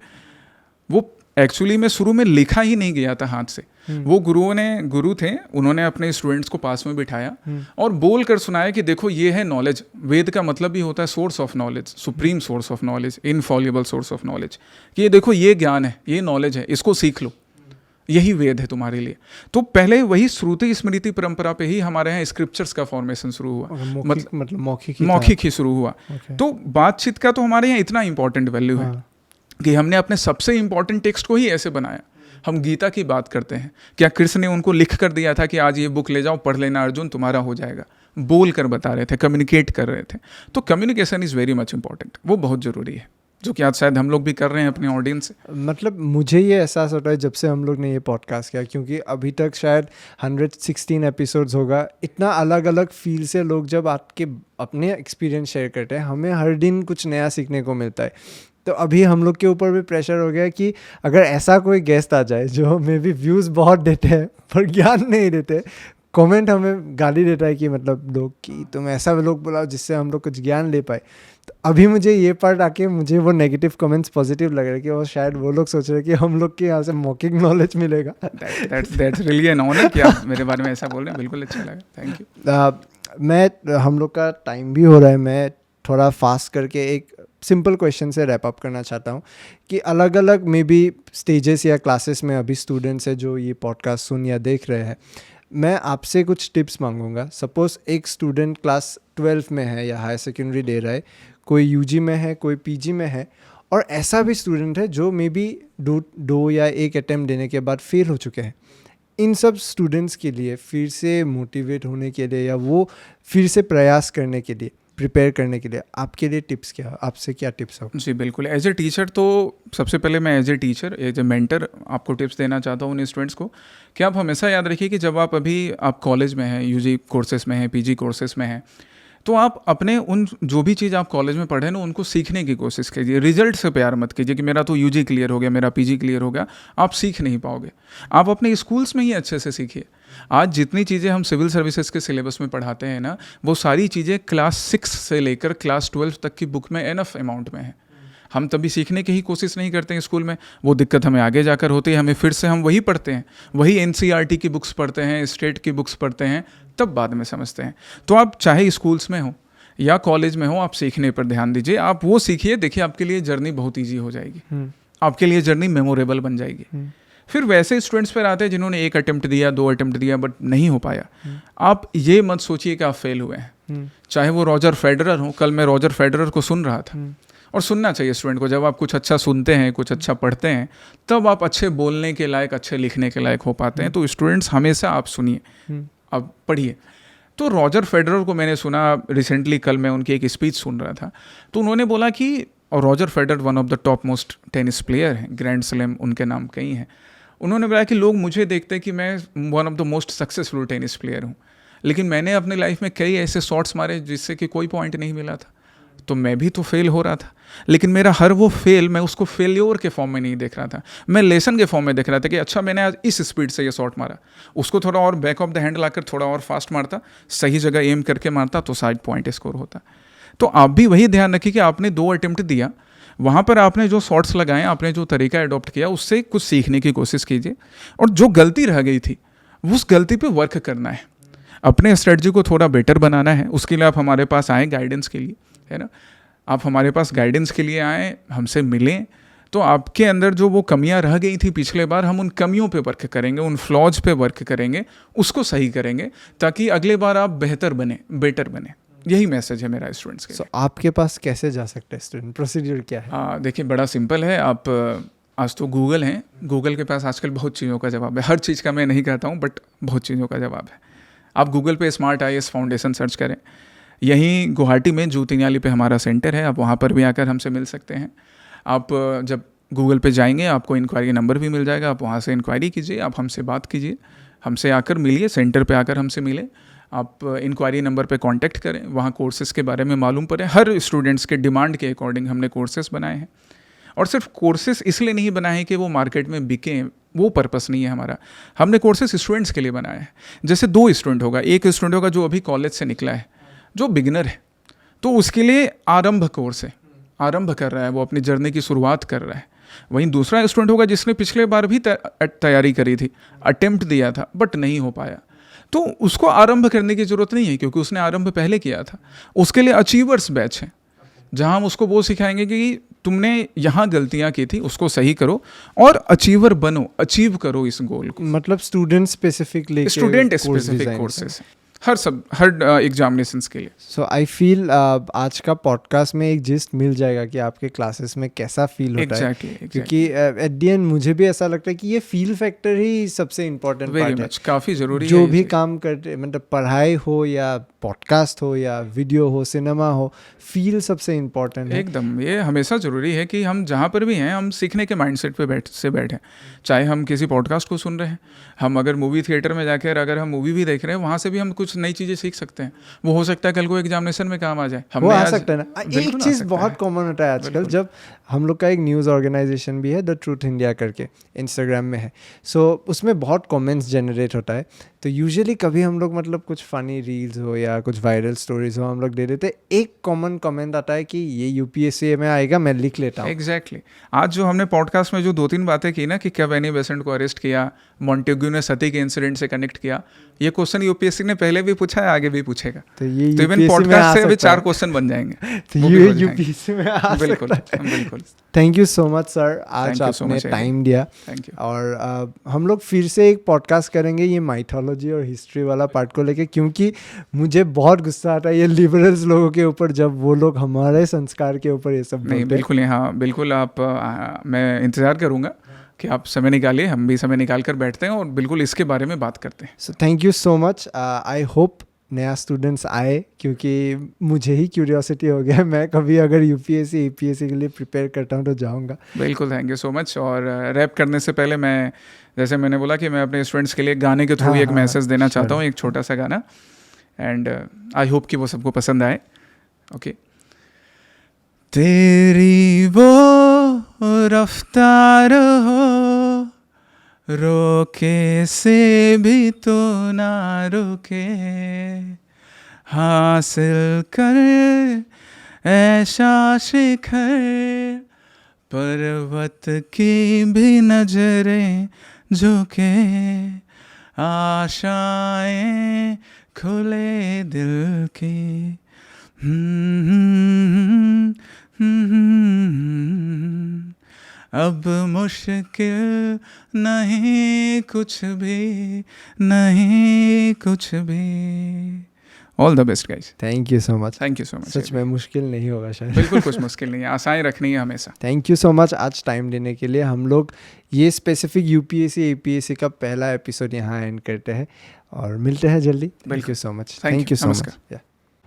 वो एक्चुअली में शुरू में लिखा ही नहीं गया था हाथ से। वो गुरु थे, उन्होंने अपने स्टूडेंट्स को पास में बिठाया और बोल कर सुनाया कि देखो ये है नॉलेज। वेद का मतलब भी होता है source of knowledge, supreme source of knowledge, infallible source of knowledge. कि ये देखो ये ज्ञान है, ये नॉलेज है, इसको सीख लो, यही वेद है तुम्हारे लिए। तो पहले वही श्रुति स्मृति परंपरा पे ही हमारे यहाँ स्क्रिप्चर्स का फॉर्मेशन शुरू हुआ, मतलब मौखिक ही शुरू हुआ। तो बातचीत का तो हमारे यहाँ इतना इंपॉर्टेंट वैल्यू है कि हमने अपने सबसे इंपॉर्टेंट टेक्स्ट को ही ऐसे बनाया। हम गीता की बात करते हैं, क्या कृष्ण ने उनको लिख कर दिया था कि आज ये बुक ले जाओ, पढ़ लेना अर्जुन, तुम्हारा हो जाएगा? बोल कर बता रहे थे, कम्युनिकेट कर रहे थे। तो communication is very much important, वो बहुत ज़रूरी है। जो कि आज शायद हम लोग भी कर रहे हैं अपने ऑडियंस से। मतलब मुझे ये एहसास होता है जब से हम लोग ने ये पॉडकास्ट किया, क्योंकि अभी तक शायद 116 एपिसोड्स होगा, इतना अलग अलग फील्ड से लोग जब आपके अपने एक्सपीरियंस शेयर करते हैं, हमें हर दिन कुछ नया सीखने को मिलता है। तो अभी हम लोग के ऊपर भी प्रेशर हो गया कि अगर ऐसा कोई गेस्ट आ जाए जो मे बी व्यूज़ बहुत देते हैं पर ज्ञान नहीं देते, कमेंट हमें गाली देता है कि मतलब लोग कि तुम ऐसा लोग बुलाओ जिससे हम लोग कुछ ज्ञान ले पाए। तो अभी मुझे ये पार्ट आके मुझे वो नेगेटिव कमेंट्स पॉजिटिव लग रहा है कि वो शायद वो लोग सोच रहे हैं कि हम लोग के यहाँ से मॉकिंग नॉलेज मिलेगा। That's really an honor कि आप मेरे बारे में ऐसा बोल रहे हैं, बिल्कुल अच्छा लगा, थैंक यू। हम लोग का टाइम भी हो रहा है, मैं थोड़ा फास्ट करके एक सिंपल क्वेश्चन से रैप अप करना चाहता हूँ कि अलग अलग मे बी स्टेजेस या क्लासेस में अभी स्टूडेंट्स हैं जो ये पॉडकास्ट सुन या देख रहे हैं, मैं आपसे कुछ टिप्स मांगूंगा। सपोज़ एक स्टूडेंट क्लास 12 में है या हायर सेकेंडरी दे रहा है, कोई यूजी में है, कोई पीजी में है, और ऐसा भी स्टूडेंट है जो मे बी दो या एक अटेम्प्ट देने के बाद फेल हो चुके हैं। इन सब स्टूडेंट्स के लिए फिर से मोटिवेट होने के लिए या वो फिर से प्रयास करने के लिए, प्रिपेयर करने के लिए आपके लिए टिप्स क्या, आपसे क्या टिप्स हो? जी बिल्कुल, एज ए टीचर तो सबसे पहले मैं as a teacher, as a mentor आपको टिप्स देना चाहता हूँ उन स्टूडेंट्स को कि आप हमेशा याद रखिए कि जब आप कॉलेज में हैं, यूजी कोर्सेज में हैं, पीजी कोर्सेज में हैं, तो आप अपने उन जो भी चीज़ आप कॉलेज में पढ़े ना उनको सीखने की कोशिश कीजिए। रिजल्ट से प्यार मत कीजिए कि मेरा तो यूजी क्लियर हो गया, मेरा पीजी क्लियर हो गया, आप सीख नहीं पाओगे। आप अपने स्कूल्स में ही अच्छे से सीखिए। आज जितनी चीज़ें हम सिविल सर्विसेज के सिलेबस में पढ़ाते हैं ना, वो सारी चीज़ें क्लास 6 से लेकर क्लास 12 तक की बुक में एनफ अमाउंट में है। हम तभी सीखने की ही कोशिश नहीं करते हैं स्कूल में, वो दिक्कत हमें आगे जाकर होती है, हमें फिर से हम वही पढ़ते हैं, वही एनसीईआरटी की बुक्स पढ़ते हैं, स्टेट की बुक्स पढ़ते हैं, तब बाद में समझते हैं। तो आप चाहे स्कूल्स में हो या कॉलेज में हो, आप सीखने पर ध्यान दीजिए, आप वो सीखिए, देखिए आपके लिए जर्नी बहुत ईजी हो जाएगी, आपके लिए जर्नी मेमोरेबल बन जाएगी। फिर वैसे स्टूडेंट्स पर आते हैं जिन्होंने 1 अटेम्प्ट दिया, 2 अटेम्प्ट दिया बट नहीं हो पाया। आप ये मत सोचिए कि आप फेल हुए हैं, चाहे वो रॉजर फेडरर हो। कल मैं रॉजर फेडरर को सुन रहा था, और सुनना चाहिए स्टूडेंट को। जब आप कुछ अच्छा सुनते हैं, कुछ अच्छा पढ़ते हैं, तब आप अच्छे बोलने के लायक, अच्छे लिखने के लायक हो पाते हैं। तो स्टूडेंट्स हमेशा आप सुनिए, आप पढ़िए। तो रॉजर फेडरर को मैंने सुना रिसेंटली, कल मैं उनकी एक स्पीच सुन रहा था, तो उन्होंने बोला कि, और Roger Federer one of the top most tennis player हैं, ग्रैंड स्लैम उनके नाम कई हैं। उन्होंने बोला कि लोग मुझे देखते हैं कि मैं one of the most successful tennis player हूँ, लेकिन मैंने अपने लाइफ में कई ऐसे शॉट्स मारे जिससे कि कोई पॉइंट नहीं मिला था। तो मैं भी तो फेल हो रहा था, लेकिन मेरा हर वो फेल, मैं उसको फेल्योर के फॉर्म में नहीं देख रहा था, मैं लेसन के फॉर्म में देख रहा था कि अच्छा मैंने आज इस स्पीड से ये शॉट मारा, उसको थोड़ा और बैक ऑफ द हैंड लाकर थोड़ा और फास्ट मारता, सही जगह एम करके मारता, तो शायद पॉइंट स्कोर होता। तो आप भी वही ध्यान रखिए कि आपने 2 अटेम्प्ट दिया, वहाँ पर आपने जो शॉट्स लगाए, आपने जो तरीका अडॉप्ट किया, उससे कुछ सीखने की कोशिश कीजिए, और जो गलती रह गई थी उस गलती पे वर्क करना है, अपने स्ट्रेटजी को थोड़ा बेटर बनाना है। उसके लिए आप हमारे पास आएँ गाइडेंस के लिए, है ना, आप हमारे पास गाइडेंस के लिए आएँ, हमसे मिलें, तो आपके अंदर जो वो कमियां रह गई थी पिछले बार, हम उन कमियों पे वर्क करेंगे, उन फ्लॉज पे वर्क करेंगे, उसको सही करेंगे, ताकि अगले बार आप बेहतर बने, बेटर बने। यही मैसेज है मेरा स्टूडेंट्स के लिए। आपके पास कैसे जा सकते हैं स्टूडेंट, प्रोसीड्यूर क्या है? हाँ देखिए, बड़ा सिंपल है। आप आज तो गूगल है, गूगल के पास आजकल बहुत चीज़ों का जवाब है, हर चीज़ का मैं नहीं कहता हूँ, बट बहुत चीज़ों का जवाब है। आप गूगल पे स्मार्ट IAS फाउंडेशन सर्च करें, यहीं गुवाहाटी में जूतिन्याली पे हमारा सेंटर है, आप वहाँ पर भी आकर हमसे मिल सकते हैं। आप जब गूगल पे जाएंगे आपको इंक्वायरी नंबर भी मिल जाएगा, आप वहाँ से इंक्वायरी कीजिए, आप हमसे बात कीजिए, हमसे आकर मिलिए, सेंटर पे आकर हमसे मिले, आप इंक्वायरी नंबर पे कांटेक्ट करें, वहाँ कोर्सेज़ के बारे में मालूम पड़े। हर स्टूडेंट्स के डिमांड के अकॉर्डिंग हमने कोर्सेज़ बनाए हैं, और सिर्फ कोर्सेज़ इसलिए नहीं बनाए हैं कि वो मार्केट में बिकें, वो पर्पस नहीं है हमारा। हमने कोर्सेज़ स्टूडेंट्स के लिए बनाए हैं। जैसे 2 स्टूडेंट होगा, एक स्टूडेंट होगा जो अभी कॉलेज से निकला है, जो बिगिनर है, तो उसके लिए आरंभ कोर्स है, आरंभ कर रहा है, वो अपनी जर्नी की शुरुआत कर रहा है। वहीं दूसरा स्टूडेंट होगा जिसने पिछले बार भी तैयारी करी थी, अटेम्प्ट दिया था बट नहीं हो पाया, तो उसको आरंभ करने की ज़रूरत नहीं है, क्योंकि उसने आरंभ पहले किया था। उसके लिए अचीवर्स बैच है, जहां हम उसको वो सिखाएंगे कि तुमने यहाँ गलतियाँ की थी, उसको सही करो और अचीवर बनो, अचीव करो इस गोल को। मतलब स्टूडेंट स्पेसिफिक कोर्सेस। हर एग्जामिनेशंस के लिए। सो आई फील आज का पॉडकास्ट में एक जिस्ट मिल जाएगा कि आपके क्लासेस में कैसा फील होता है। क्योंकि एट द एंड मुझे भी ऐसा लगता है कि ये फील फैक्टर ही सबसे इम्पोर्टेंट पार्ट है, काफ़ी ज़रूरी है। जो भी काम करते, मतलब पढ़ाई हो या पॉडकास्ट हो या वीडियो हो, सिनेमा हो, फील सबसे इम्पोर्टेंट है। एकदम, ये हमेशा ज़रूरी है कि हम जहाँ पर भी हैं हम सीखने के माइंडसेट पे बैठें। चाहे हम किसी पॉडकास्ट को सुन रहे हैं, हम अगर मूवी थिएटर में जाकर अगर हम मूवी भी देख रहे हैं, वहाँ से भी हम कुछ नई चीज़ें सीख सकते हैं। वो हो सकता है कल को एग्जामिनेशन में काम आ जाए। वो आ सकता है ना। एक चीज़ बहुत कॉमन होता है आजकल, जब हम लोग का एक न्यूज़ ऑर्गेनाइजेशन भी है, द ट्रूथ इंडिया करके, इंस्टाग्राम में है। सो उसमें बहुत कमेंट्स जनरेट होता है। तो यूजुअली कभी हम लोग मतलब कुछ फ़नी रील्स हो या कुछ वायरल स्टोरीज हो हम लोग दे देते, एक कॉमन कमेंट आता है कि ये यूपीएससी में आएगा, मैं लिख लेता हूँ। एग्जैक्टली। आज जो हमने पॉडकास्ट में जो 2-3 बातें की ना कि कब एनी बेसेंट को अरेस्ट किया, मॉन्टेग्यू ने सती के इंसिडेंट से कनेक्ट किया, ये क्वेश्चन यूपीएससी ने पहले भी पूछा है, आगे भी पूछेगा। तो ये इवन पॉडकास्ट से अभी 4 क्वेश्चन बन जाएंगे। तो ये यूपीएससी में आ बिल्कुल सकता है। बिल्कुल। Thank you so much sir, आज आपने टाइम दिया। Thank you. और हम लोग फिर से एक पॉडकास्ट करेंगे ये माइथोलॉजी और हिस्ट्री वाला पार्ट को लेके, क्योंकि मुझे बहुत गुस्सा आता है ये लिबरल्स लोगों के ऊपर जब वो लोग हमारे संस्कार के ऊपर ये सब नहीं, बिल्कुल हाँ, बिल्कुल आप मैं इंतज़ार करूँगा कि आप समय निकालिए, हम भी समय निकाल कर बैठते हैं और बिल्कुल इसके बारे में बात करते हैं। So thank you so much. I hope नया स्टूडेंट्स आए, क्योंकि मुझे ही क्यूरियोसिटी हो गया, मैं कभी अगर यूपीएससी यूपीएससी के लिए प्रिपेयर करता हूँ तो जाऊँगा। बिल्कुल, थैंक यू सो मच। और रैप करने से पहले मैं, जैसे मैंने बोला कि मैं अपने स्टूडेंट्स के लिए गाने के थ्रू एक मैसेज देना चाहता हूँ, एक छोटा सा गाना, एंड आई होप कि वो सबको पसंद आए। ओके। तेरी वो रफ्तार हो, रोके से भी तो ना रुके, हासिल कर ऐसा शिखर, पर्वत की भी नजरें झुके, आशाएं खुले दिल की। अब मुश्किल नहीं कुछ भी, नहीं कुछ भी। All the best guys. Thank you so much. Thank you so much. सच में मुश्किल नहीं होगा शायद। बिल्कुल कुछ मुश्किल नहीं है, आशाएं रखनी है हमेशा। थैंक यू सो मच आज टाइम देने के लिए। हम लोग ये स्पेसिफिक यूपीएससी एपीएससी का पहला एपिसोड यहाँ एंड करते हैं और मिलते हैं जल्दी। Thank you so much. Thank you so much.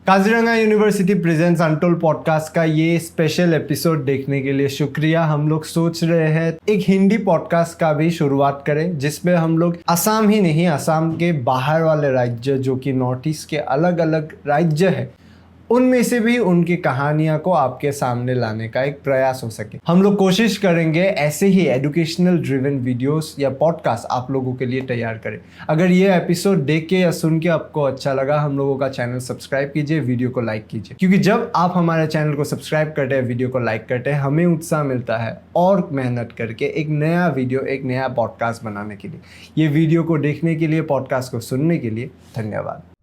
Kaziranga university presents untold podcast का ये स्पेशल एपिसोड देखने के लिए शुक्रिया। हम लोग सोच रहे हैं एक हिंदी पॉडकास्ट का भी शुरुआत करें, जिसमें हम लोग असम ही नहीं, असम के बाहर वाले राज्य जो कि नॉर्थ ईस्ट के अलग अलग राज्य है, उनमें से भी उनकी कहानियां को आपके सामने लाने का एक प्रयास हो सके। हम लोग कोशिश करेंगे ऐसे ही एजुकेशनल ड्रिवन वीडियोस या पॉडकास्ट आप लोगों के लिए तैयार करें। अगर ये एपिसोड देख के या सुन के आपको अच्छा लगा, हम लोगों का चैनल सब्सक्राइब कीजिए, वीडियो को लाइक कीजिए, क्योंकि जब आप हमारे चैनल को सब्सक्राइब करते हैं, वीडियो को लाइक करते हैं, हमें उत्साह मिलता है और मेहनत करके एक नया वीडियो, एक नया पॉडकास्ट बनाने के लिए। ये वीडियो को देखने के लिए, पॉडकास्ट को सुनने के लिए धन्यवाद।